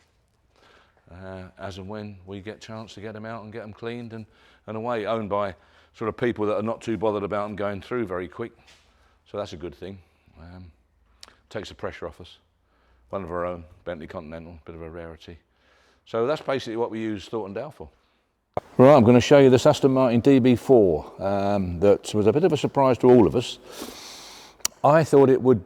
As and when we get a chance to get them out and get them cleaned and away, owned by sort of people that are not too bothered about them going through very quick. So that's a good thing. Takes the pressure off us. One of our own, Bentley Continental, bit of a rarity. So that's basically what we use Thornton-le-Dale for. Right, I'm going to show you this Aston Martin DB4 that was a bit of a surprise to all of us. I thought it would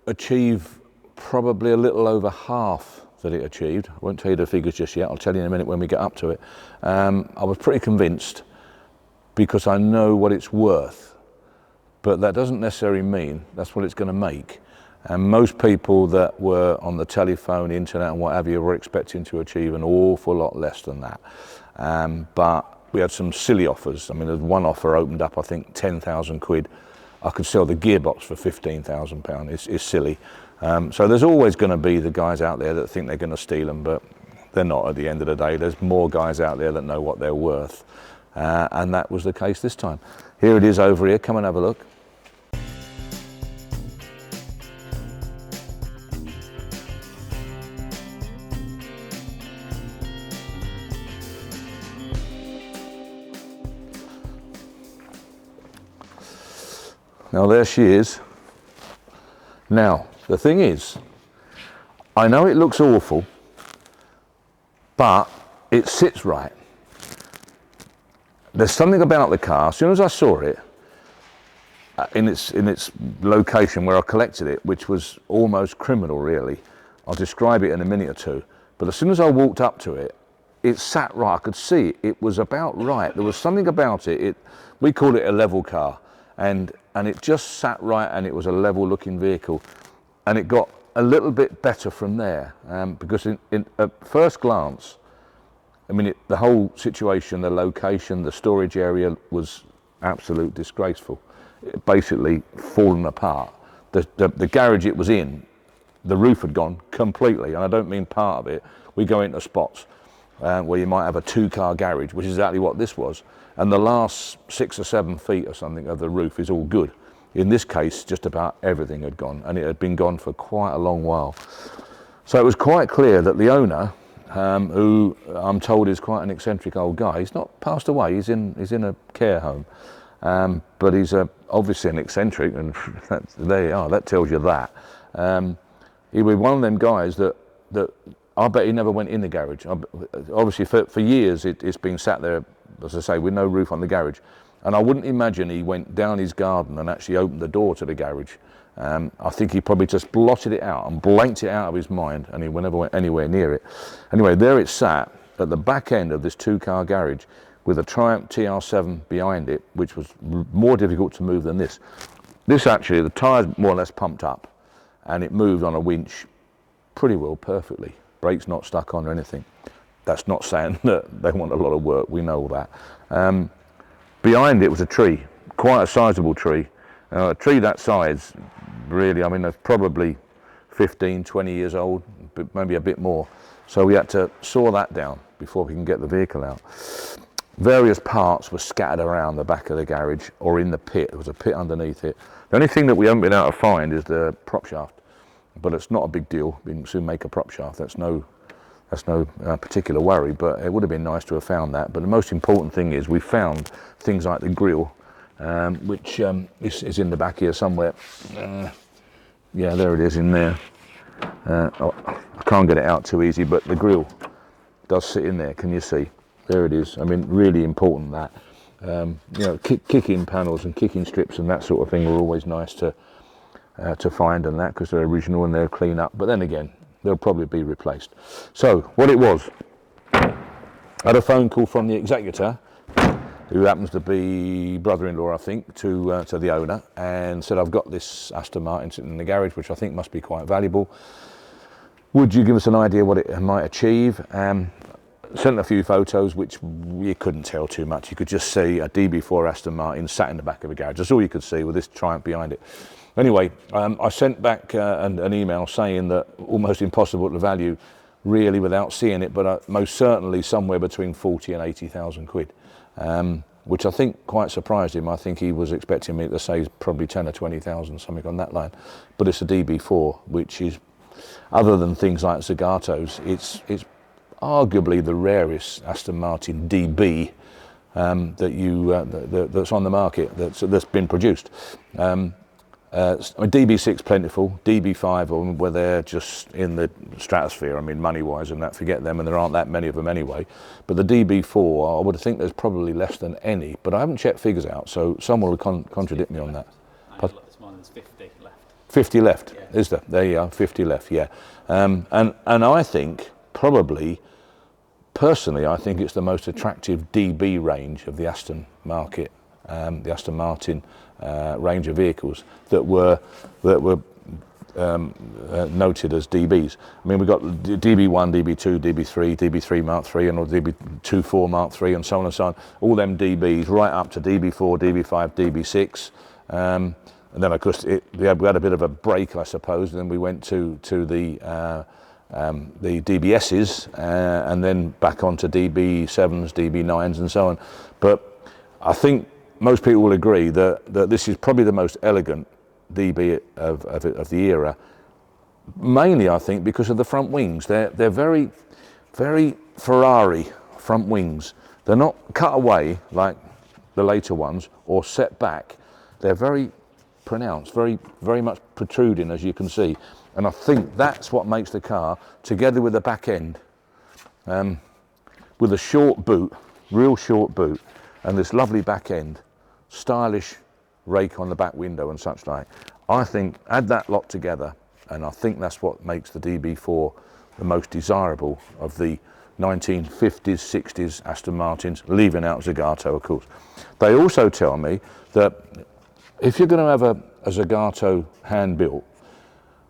achieve probably a little over half that it achieved. I won't tell you the figures just yet, I'll tell you in a minute when we get up to it. I was pretty convinced because I know what it's worth, but that doesn't necessarily mean that's what it's going to make. And most people that were on the telephone, internet and what have you were expecting to achieve an awful lot less than that. But we had some silly offers. I mean, there's one offer opened up, I think 10,000 quid. I could sell the gearbox for £15,000. It's silly. So there's always going to be the guys out there that think they're going to steal them, but they're not at the end of the day. There's more guys out there that know what they're worth. And that was the case this time. Here it is over here. Come and have a look. Now there she is. Now, the thing is, I know it looks awful, but it sits right. There's something about the car, as soon as I saw it, in its location where I collected it, which was almost criminal really. I'll describe it in a minute or two, but as soon as I walked up to it, it sat right. I could see it was about right. There was something about it. We call it a level car. And it just sat right, and it was a level looking vehicle, and it got a little bit better from there, because at first glance, I mean, the whole situation, the location, the storage area was absolute disgraceful. It basically fallen apart. The garage it was in, the roof had gone completely, and I don't mean part of it. We go into spots where you might have a 2-car garage, which is exactly what this was. And the last 6 or 7 feet or something of the roof is all good. In this case, just about everything had gone, and it had been gone for quite a long while. So it was quite clear that the owner, who I'm told is quite an eccentric old guy, he's not passed away, he's in a care home, but he's obviously an eccentric, and there you are, that tells you that. He was one of them guys that I bet he never went in the garage. Obviously for years it's been sat there, as I say, with no roof on the garage. And I wouldn't imagine he went down his garden and actually opened the door to the garage I think he probably just blotted it out and blanked it out of his mind, and he never went anywhere near it. Anyway, there it sat at the back end of this 2-car garage with a Triumph TR7 behind it, which was more difficult to move than this. This actually, the tyres more or less pumped up, and it moved on a winch pretty well perfectly. Brakes not stuck on or anything. That's not saying that they want a lot of work, we know that. Behind it was a tree, quite a sizable tree. A tree that size, really, I mean, that's probably 15, 20 years old, but maybe a bit more. So we had to saw that down before we can get the vehicle out. Various parts were scattered around the back of the garage or in the pit. There was a pit underneath it. The only thing that we haven't been able to find is the prop shaft, but it's not a big deal. We can soon make a prop shaft. That's no particular worry, but it would have been nice to have found that. But the most important thing is we found things like the grille, which is in the back here somewhere. Yeah, there it is in there. I can't get it out too easy, but the grille does sit in there. Can you see? There it is. I mean, really important that. You know, kicking panels and kicking strips and that sort of thing are always nice to find, and that, because they're original and they're clean up. But then again, they'll probably be replaced. So what it was, I had a phone call from the executor, who happens to be brother-in-law, I think, to the owner, and said, I've got this Aston Martin sitting in the garage, which I think must be quite valuable. Would you give us an idea what it might achieve? Sent a few photos, which you couldn't tell too much. You could just see a DB4 Aston Martin sat in the back of a garage. That's all you could see with this Triumph behind it. Anyway, I sent back an email saying that almost impossible to value really without seeing it, but most certainly somewhere between 40 and 80,000 quid, which I think quite surprised him. I think he was expecting me to say probably 10 or 20,000, something on that line. But it's a DB4, which is, other than things like Zagatos, it's arguably the rarest Aston Martin DB that's on the market, that's been produced. DB6 plentiful, DB5 where they're just in the stratosphere. I mean, money-wise and that, forget them, and there aren't that many of them anyway. But the DB4, I would think there's probably less than any, but I haven't checked figures out, so someone will contradict me on that. I looked this morning, there's 50 left. 50 left, yeah. Is there? There you are, 50 left, yeah. And I think probably, personally, I think it's the most attractive DB range of the Aston market, the Aston Martin range of vehicles that were noted as DBs. I mean, we've got DB1, DB2, DB3, DB3 Mark III, and DB24 Mark III, and so on and so on. All them DBs right up to DB4, DB5, DB6. And then, of course, we had a bit of a break, I suppose. And then we went to the DBSs, and then back onto DB7s, DB9s, and so on. But I think most people will agree that this is probably the most elegant DB of the era. Mainly, I think, because of the front wings. They're very, very Ferrari front wings. They're not cut away like the later ones or set back. They're very pronounced, very, very much protruding, as you can see. And I think that's what makes the car, together with the back end, with a short boot, real short boot, and this lovely back end, stylish rake on the back window and such like. I think add that lot together, and I think that's what makes the DB4 the most desirable of the 1950s, 60s Aston Martins, leaving out Zagato, of course. They also tell me that if you're going to have a Zagato hand-built,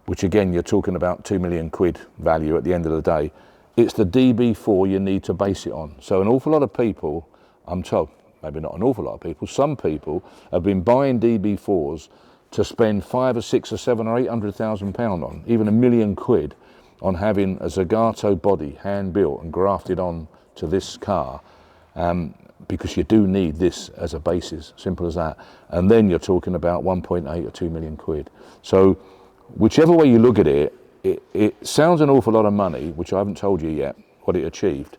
which again you're talking about 2 million quid value at the end of the day, it's the DB4 you need to base it on. So an awful lot of people, I'm told, maybe not an awful lot of people, some people have been buying DB4s to spend 5 or 6 or 7 or 800,000 pound on, even £1 million quid, on having a Zagato body hand built and grafted on to this car, because you do need this as a basis, simple as that. And then you're talking about 1.8 or 2 million quid. So whichever way you look at it, it sounds an awful lot of money, which I haven't told you yet what it achieved.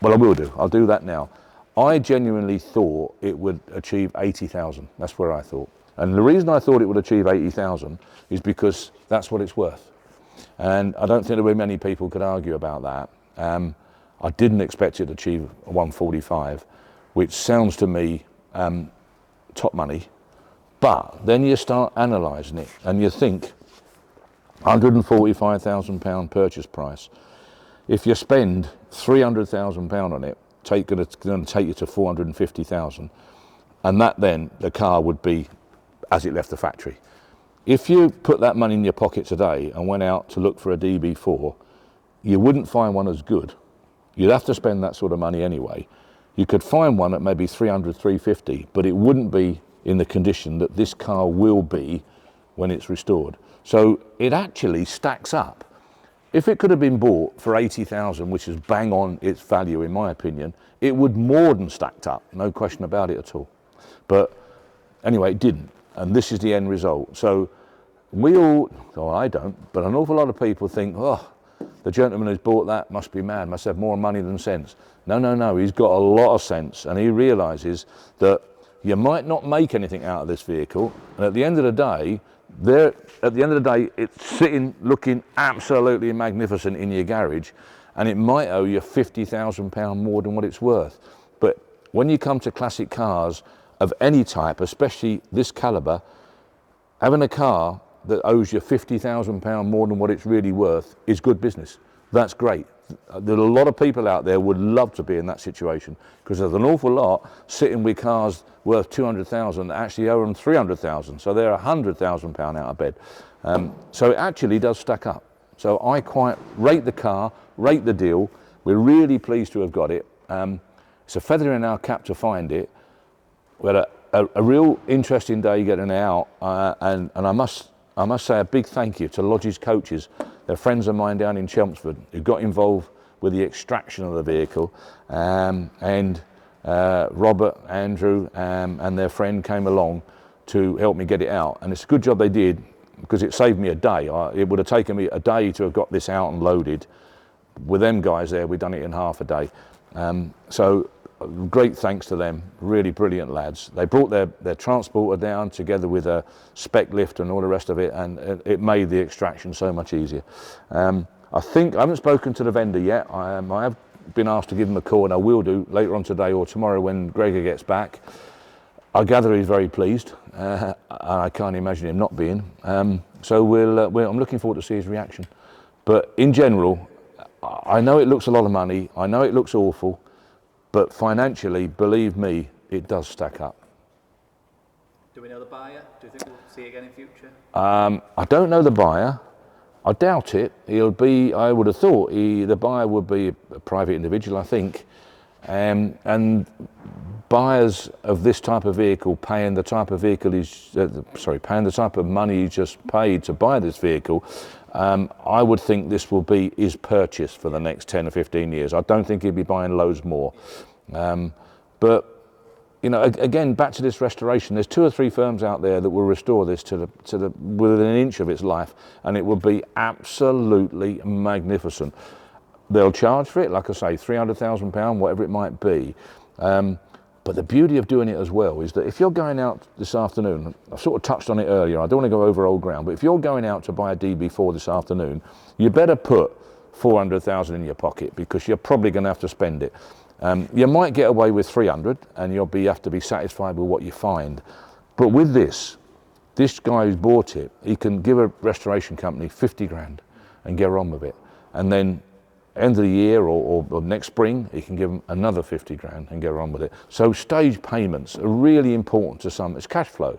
Well, I will do. I'll do that now. I genuinely thought it would achieve 80,000. That's where I thought. And the reason I thought it would achieve 80,000 is because that's what it's worth. And I don't think there were many people could argue about that. I didn't expect it to achieve 145, which sounds to me top money, But then you start analysing it and you think, £145,000 purchase price. If you spend £300,000 on it, going to take you to 450,000, and that then the car would be as it left the factory. If you put that money in your pocket today and went out to look for a DB4, you wouldn't find one as good. You'd have to spend that sort of money anyway. You could find one at maybe 300, 350, but it wouldn't be in the condition that this car will be when it's restored. So it actually stacks up. If it could have been bought for 80,000, which is bang on its value in my opinion, it would more than stacked up, no question about it at all. But anyway, it didn't, and this is the end result. So we all, well, I don't, but an awful lot of people think, oh, the gentleman who's bought that must be mad, must have more money than sense. No, no, no, he's got a lot of sense, and he realises that you might not make anything out of this vehicle, and at the end of the day, it's sitting looking absolutely magnificent in your garage, and it might owe you £50,000 more than what it's worth. But when you come to classic cars of any type, especially this calibre, having a car that owes you £50,000 more than what it's really worth is good business. That's great. There are a lot of people out there would love to be in that situation, because there's an awful lot sitting with cars worth 200,000 that actually owe them 300,000. So they're £100,000 out of bed. So it actually does stack up. So I quite rate the car, rate the deal. We're really pleased to have got it. It's a feather in our cap to find it. We had a real interesting day getting it out, and I must say a big thank you to Lodge's coaches. They're friends of mine down in Chelmsford who got involved with the extraction of the vehicle, and Robert, Andrew, and their friend came along to help me get it out, and it's a good job they did, because it saved me a day. It would have taken me a day to have got this out and loaded. With them guys there, we've done it in half a day. So great thanks to them, really brilliant lads. They brought their transporter down together with a spec lift and all the rest of it, and it made the extraction so much easier. I think, I haven't spoken to the vendor yet. I have been asked to give him a call, and I will do later on today or tomorrow when Gregor gets back. I gather he's very pleased. I can't imagine him not being. So I'm looking forward to see his reaction. But in general, I know it looks a lot of money. I know it looks awful. But financially, believe me, it does stack up. Do we know the buyer? Do you think we'll see it again in future? I don't know the buyer. I doubt it. He'll be, I would have thought, the buyer would be a private individual, I think. And buyers of this type of vehicle paying the type of vehicle paying the type of money he's just paid to buy this vehicle, I would think this will be his purchase for the next 10 or 15 years. I don't think he'll be buying loads more. But you know, again, back to this restoration, there's 2 or 3 firms out there that will restore this to the within an inch of its life, and it will be absolutely magnificent. They'll charge for it, like I say, £300,000, whatever it might be. But the beauty of doing it as well is that if you're going out this afternoon, I sort of touched on it earlier, I don't want to go over old ground, but if you're going out to buy a DB4 this afternoon, you better put 400,000 in your pocket, because you're probably going to have to spend it. You might get away with 300 and you'll have to be satisfied with what you find. But with this guy who's bought it, he can give a restoration company 50 grand and get on with it. And then end of the year or next spring, he can give them another 50 grand and get on with it. So stage payments are really important to some. It's cash flow.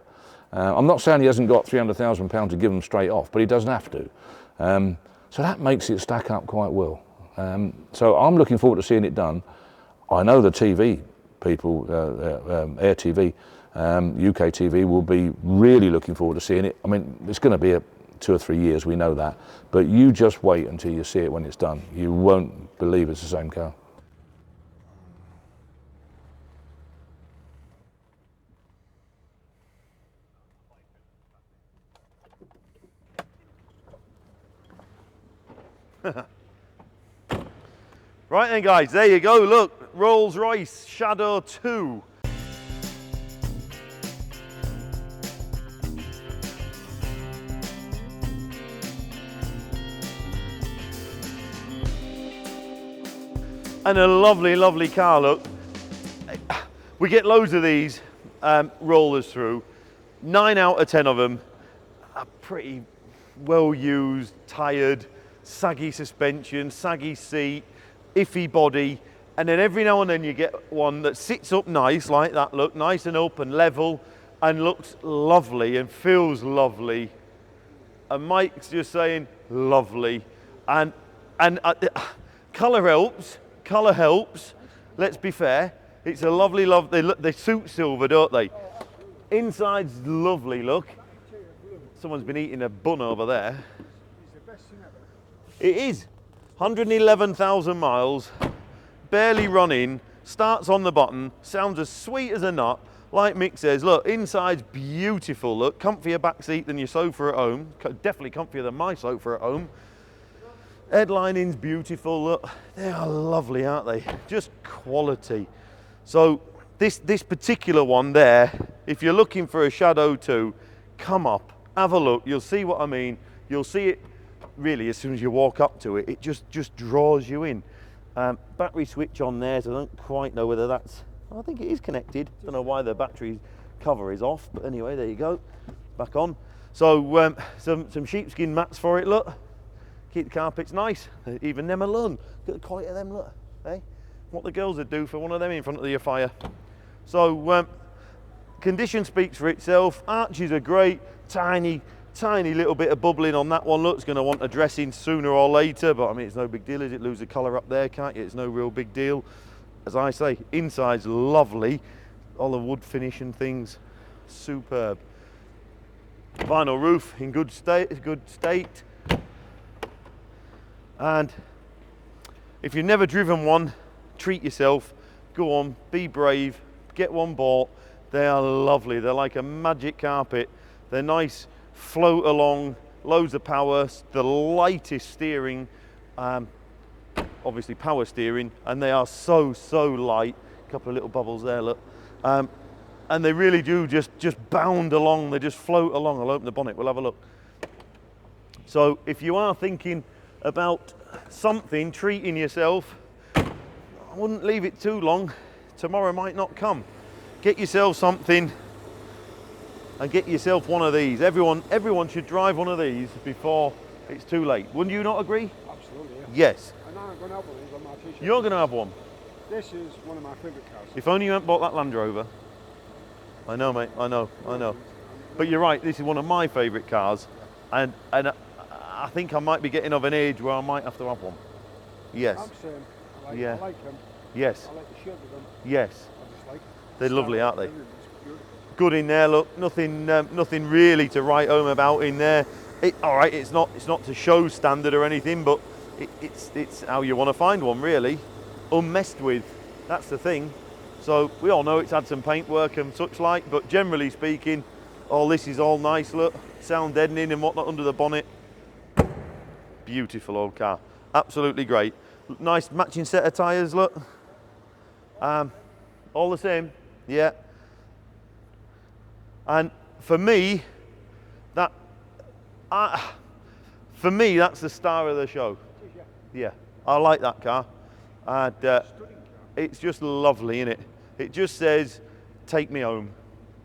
I'm not saying he hasn't got £300,000 to give them straight off, but he doesn't have to. So that makes it stack up quite well. So I'm looking forward to seeing it done. I know the TV people, Air TV, UK TV will be really looking forward to seeing it. I mean, it's going to be 2 or 3 years, we know that. But you just wait until you see it when it's done. You won't believe it's the same car. Right then guys, there you go, look, Rolls-Royce Shadow 2. And a lovely, lovely car, look. We get loads of these rollers through. 9 out of 10 of them are pretty well used, tired, saggy suspension, saggy seat, iffy body, and then every now and then you get one that sits up nice like that, look, nice and up and level and looks lovely and feels lovely. And Mike's just saying lovely. And colour helps, let's be fair. It's a lovely, they suit silver, don't they? Inside's lovely, look. Someone's been eating a bun over there. It is. 111,000 miles, barely running, starts on the button, sounds as sweet as a nut. Like Mick says, look, inside's beautiful, look, comfier back seat than your sofa at home, definitely comfier than my sofa at home. Headlining's beautiful, look, they are lovely, aren't they? Just quality. So this particular one there, if you're looking for a Shadow 2, come up, have a look, you'll see what I mean. You'll see it really as soon as you walk up to it, it just draws you in. Battery switch on there, so I don't quite know whether that's, I think it is connected. Don't know why the battery cover is off, but anyway, there you go, back on. So some sheepskin mats for it, look. Keep the carpets nice, even them alone. Look at the quality of them, look, hey? What the girls would do for one of them in front of your fire. So condition speaks for itself. Arches are great, tiny little bit of bubbling on that one. Look, it's going to want a dressing sooner or later, but I mean, it's no big deal, is it? Lose the colour up there, can't you? It's no real big deal. As I say, inside's lovely. All the wood finish and things, superb. Vinyl roof in good state. And if you've never driven one, treat yourself. Go on, be brave, get one bought. They are lovely. They're like a magic carpet. They're nice, float along, loads of power, the lightest steering, obviously power steering, and they are so light. A couple of little bubbles there, look. And they really do just bound along, they just float along. I'll open the bonnet, we'll have a look. So if you are thinking about something, treating yourself, I wouldn't leave it too long. Tomorrow might not come. Get yourself something and get yourself one of these. Everyone should drive one of these before it's too late. Wouldn't you not agree? Absolutely, yeah. Yes. And I'm going to have one of these on my t-shirt. You're going to have one. This is one of my favourite cars. If only you hadn't bought that Land Rover. I know, mate, I know. But you're right, this is one of my favourite cars. And I think I might be getting of an age where I might have to have one. Yes. I'm saying, Yeah. I like them. Yes. I like the shape of them. Yes. I just like They're lovely, aren't they? It's beautiful. Good in there, look. Nothing really to write home about in there. All right, it's not to show standard or anything, but it's how you want to find one, really. Unmessed with. That's the thing. So we all know it's had some paintwork and such like, but generally speaking, all this is all nice, look. Sound deadening and whatnot under the bonnet. Beautiful old car. Absolutely great. Nice matching set of tyres, look. All the same, yeah. And for me, that's the star of the show. Yeah, I like that car. And it's just lovely, isn't it? It just says, take me home.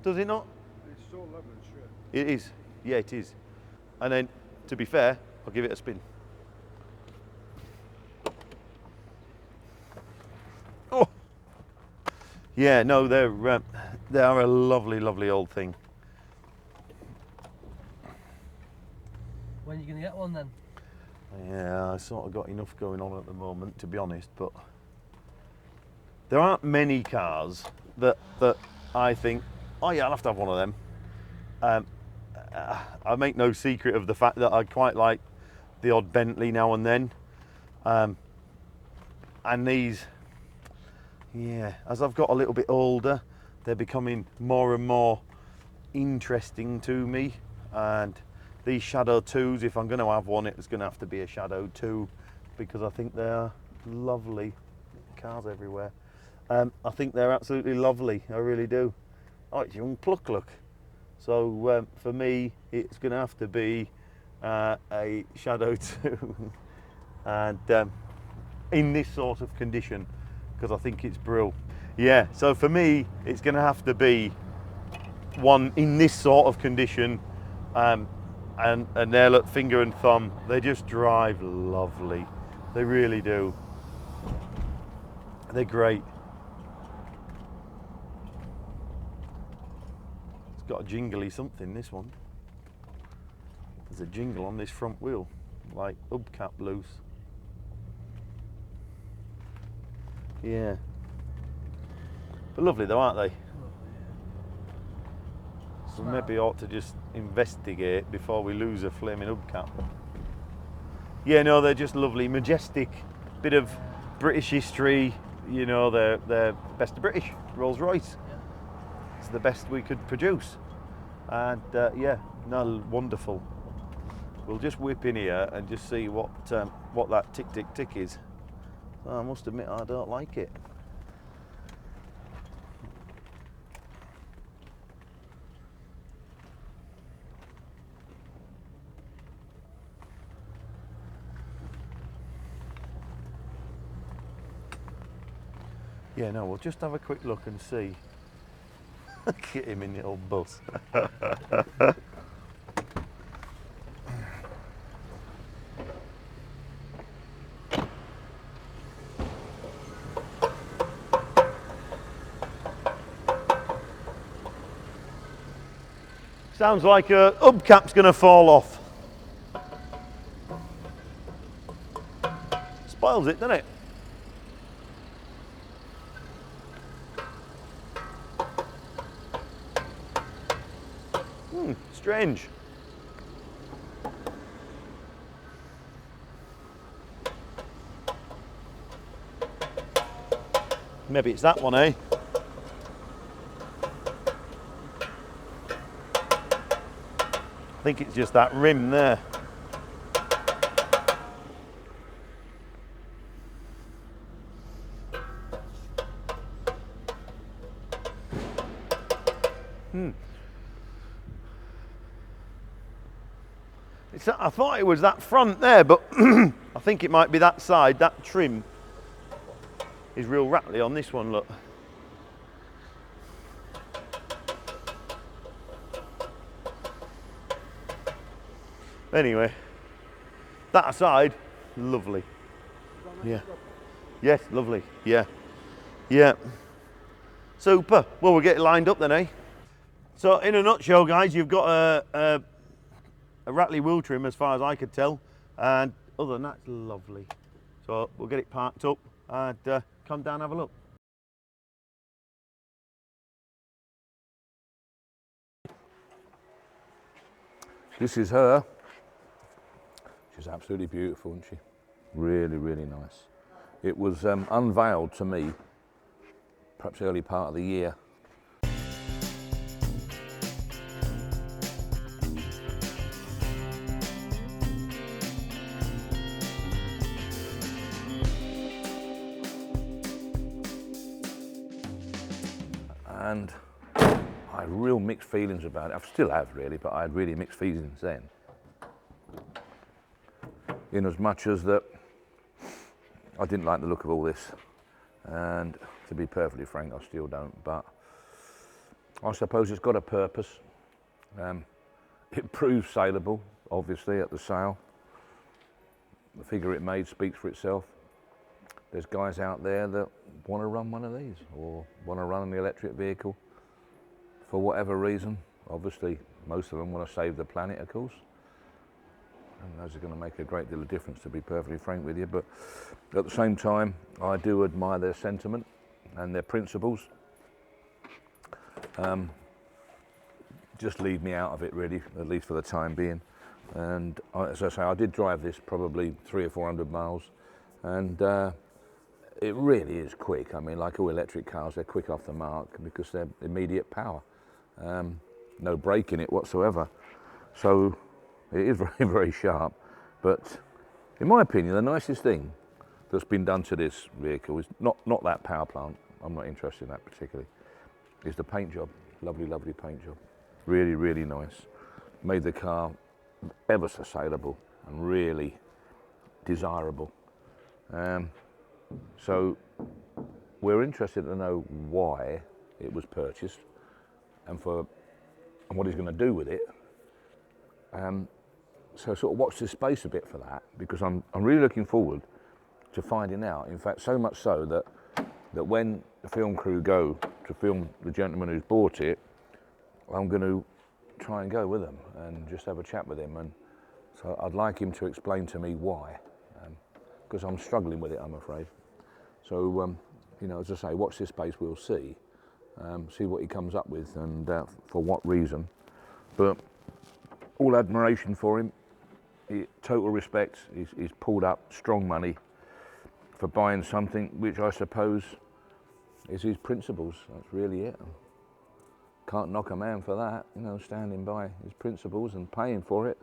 Does it not? It's so level and straight. It is. Yeah, it is. And then, to be fair, I'll give it a spin. Oh! Yeah, no, they are a lovely old thing. When are you going to get one then? Yeah, I sort of got enough going on at the moment, to be honest, but there aren't many cars that I think, oh yeah, I'll have to have one of them. I make no secret of the fact that I quite like the odd Bentley now and then. And these, yeah, as I've got a little bit older, they're becoming more and more interesting to me. And these Shadow 2s, if I'm going to have one, it's going to have to be a Shadow 2 because I think they're lovely. Cars everywhere. I think they're absolutely lovely, I really do. Oh, it's young pluck, look. So for me, it's going to have to be a Shadow 2 and in this sort of condition because I think it's brill. Yeah, so for me, it's going to have to be one in this sort of condition, and they're look, finger and thumb. They just drive lovely. They really do. They're great. It's got a jingly something, this one. There's a jingle on this front wheel, like hubcap loose. Yeah. But lovely though, aren't they? So maybe ought to just investigate before we lose a flaming hubcap. Yeah, no, they're just lovely, majestic, bit of British history. You know, they're best of British, Rolls Royce. It's the best we could produce. And yeah, no, wonderful. We'll just whip in here and just see what that tick tick tick is. I must admit, I don't like it. Yeah, no, we'll just have a quick look and see. Get him in the old bus. Sounds like a hubcap's going to fall off. Spoils it, doesn't it? Strange. Maybe it's that one, eh? I think it's just that rim there. I thought it was that front there, but I think it might be that side. That trim is real rattly on this one, look. Anyway, that aside, lovely. Yeah. Yes, lovely. Yeah. Yeah. Super. Well, we'll get it lined up then, eh? So, in a nutshell, guys, you've got a rattly wheel trim as far as I could tell, and other than that, it's lovely. So we'll get it parked up and come down and have a look. This is her. She's absolutely beautiful, isn't she? Really, really nice. It was unveiled to me, perhaps early part of the year. And I had real mixed feelings about it. I still have really, but I had really mixed feelings then. In as much as that I didn't like the look of all this, and to be perfectly frank, I still don't, but I suppose it's got a purpose. It proves saleable, obviously, at the sale. The figure it made speaks for itself. There's guys out there that want to run one of these or want to run an electric vehicle for whatever reason. Obviously, most of them want to save the planet, of course. And those are going to make a great deal of difference, to be perfectly frank with you. But at the same time, I do admire their sentiment and their principles. Just leave me out of it, really, at least for the time being. And as I say, I did drive this probably 300 or 400 miles, and it really is quick. I mean, like all electric cars, they're quick off the mark because they're immediate power. No brake in it whatsoever. So it is very, very sharp. But in my opinion, the nicest thing that's been done to this vehicle is not that power plant. I'm not interested in that particularly. Is the paint job. Lovely, lovely paint job. Really, really nice. Made the car ever so saleable and really desirable. So we're interested to know why it was purchased, and for and what he's going to do with it. So sort of watch this space a bit for that, because I'm really looking forward to finding out. In fact, so much so that when the film crew go to film the gentleman who's bought it, I'm going to try and go with them and just have a chat with him. And so I'd like him to explain to me why, because I'm struggling with it, I'm afraid. So, you know, as I say, watch this space, we'll see what he comes up with and for what reason. But all admiration for him, total respect. He's pulled up strong money for buying something which I suppose is his principles. That's really it. Can't knock a man for that, you know, standing by his principles and paying for it.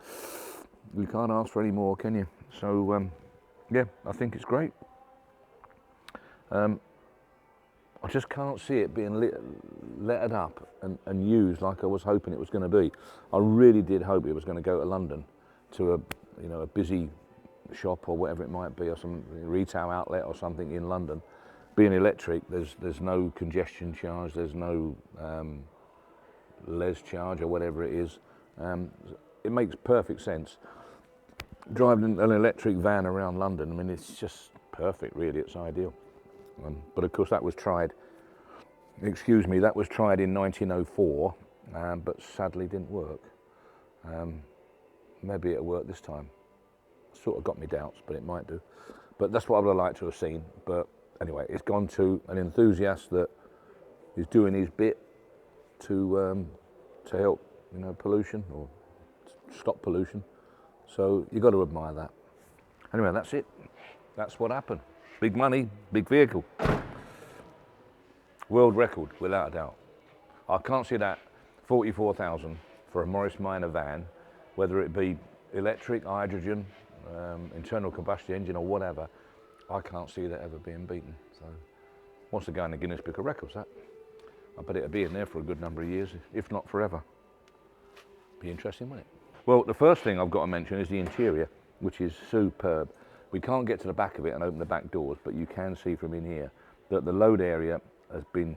You can't ask for any more, can you? So, yeah, I think it's great. I just can't see it being lettered up and used like I was hoping it was going to be. I really did hope it was going to go to London, to a busy shop or whatever it might be, or some retail outlet or something in London. Being electric, there's no congestion charge, there's no les charge or whatever it is. It makes perfect sense. Driving an electric van around London, I mean, it's just perfect, really. It's ideal. But of course, that was tried. Excuse me, that was tried in 1904, but sadly didn't work. Maybe it'll work this time. Sort of got me doubts, but it might do. But that's what I would have liked to have seen. But anyway, it's gone to an enthusiast that is doing his bit to help, you know, pollution or stop pollution. So you've got to admire that. Anyway, that's it. That's what happened. Big money, big vehicle. World record, without a doubt. I can't see that 44,000 for a Morris Minor van, whether it be electric, hydrogen, internal combustion engine or whatever. I can't see that ever being beaten. So, wants to go in the Guinness Book of Records, that. I bet it'll be in there for a good number of years, if not forever. Be interesting, won't it? Well, the first thing I've got to mention is the interior, which is superb. We can't get to the back of it and open the back doors, but you can see from in here that the load area has been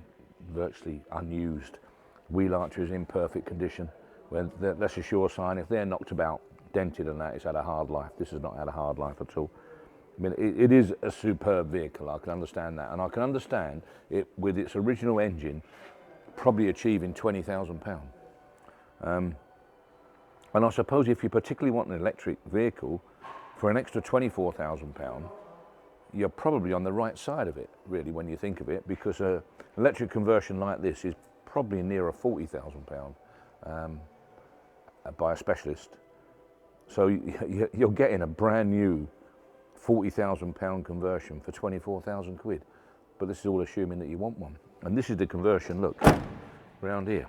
virtually unused. Wheel arch is in perfect condition. That's a sure sign. If they're knocked about, dented and that, it's had a hard life. This has not had a hard life at all. I mean, it is a superb vehicle, I can understand that. And I can understand it with its original engine probably achieving £20,000. And I suppose if you particularly want an electric vehicle, for an extra £24,000, you're probably on the right side of it, really, when you think of it, because an electric conversion like this is probably nearer £40,000 by a specialist. So you're getting a brand new £40,000 conversion for 24,000 quid. But this is all assuming that you want one. And this is the conversion, look, round here.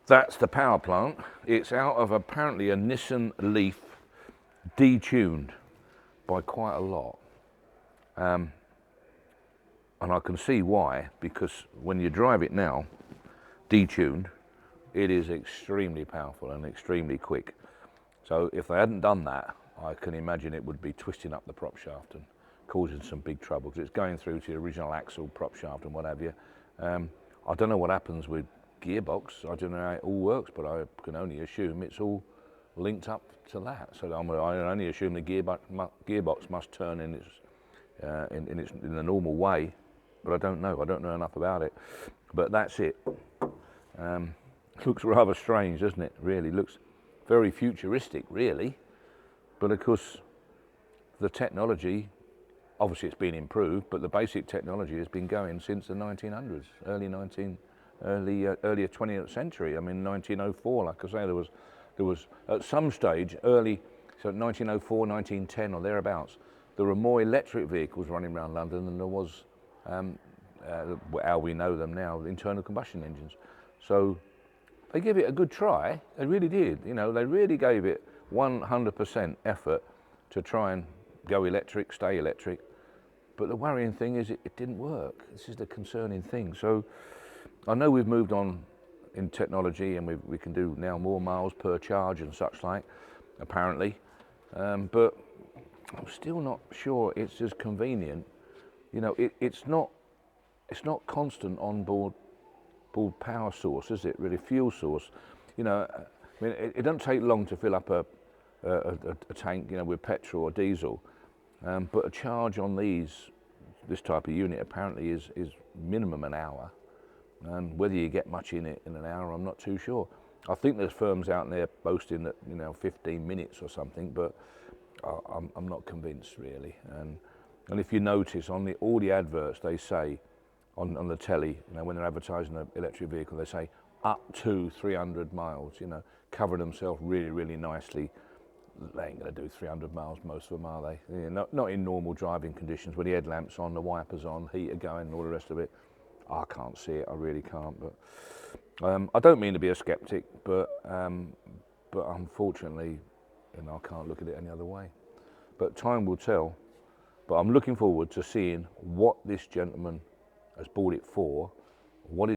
That's the power plant. It's out of apparently a Nissan Leaf, detuned by quite a lot. And I can see why, because when you drive it now, detuned, it is extremely powerful and extremely quick. So if they hadn't done that, I can imagine it would be twisting up the prop shaft and causing some big trouble, because it's going through to the original axle, prop shaft and what have you. I don't know what happens with gearbox, I don't know how it all works, but I can only assume it's all linked up to that. So I only assume the gearbox must turn in the normal way, but I don't know enough about it. But that's it. Looks rather strange, doesn't it? Really looks very futuristic, really. But of course, the technology, obviously it's been improved, but the basic technology has been going since the 1900s, earlier 20th century. I mean, 1904, like I say, there was at some stage early, so 1904, 1910 or thereabouts, there were more electric vehicles running around London than there was, how we know them now, internal combustion engines. So they gave it a good try. They really did. You know, they really gave it 100% effort to try and go electric, stay electric. But the worrying thing is it didn't work. This is the concerning thing. So I know we've moved on in technology and we can do now more miles per charge and such like, apparently. But I'm still not sure it's as convenient. You know, it's not constant onboard so-called power source, is it? Really, fuel source. You know, I mean, it doesn't take long to fill up a tank, you know, with petrol or diesel, but a charge on this type of unit apparently is minimum an hour, and whether you get much in it in an hour, I'm not too sure. I think there's firms out there boasting that, you know, 15 minutes or something, but I'm not convinced really. And if you notice on all the adverts, they say on the telly, you know, when they're advertising an electric vehicle, they say up to 300 miles, you know, cover themselves really, really nicely. They ain't going to do 300 miles, most of them, are they? You know, not in normal driving conditions, with the headlamps on, the wipers on, heater going, and all the rest of it. I can't see it, I really can't. But I don't mean to be a skeptic, but unfortunately, you know, I can't look at it any other way. But time will tell. But I'm looking forward to seeing what this gentleman has bought it for, what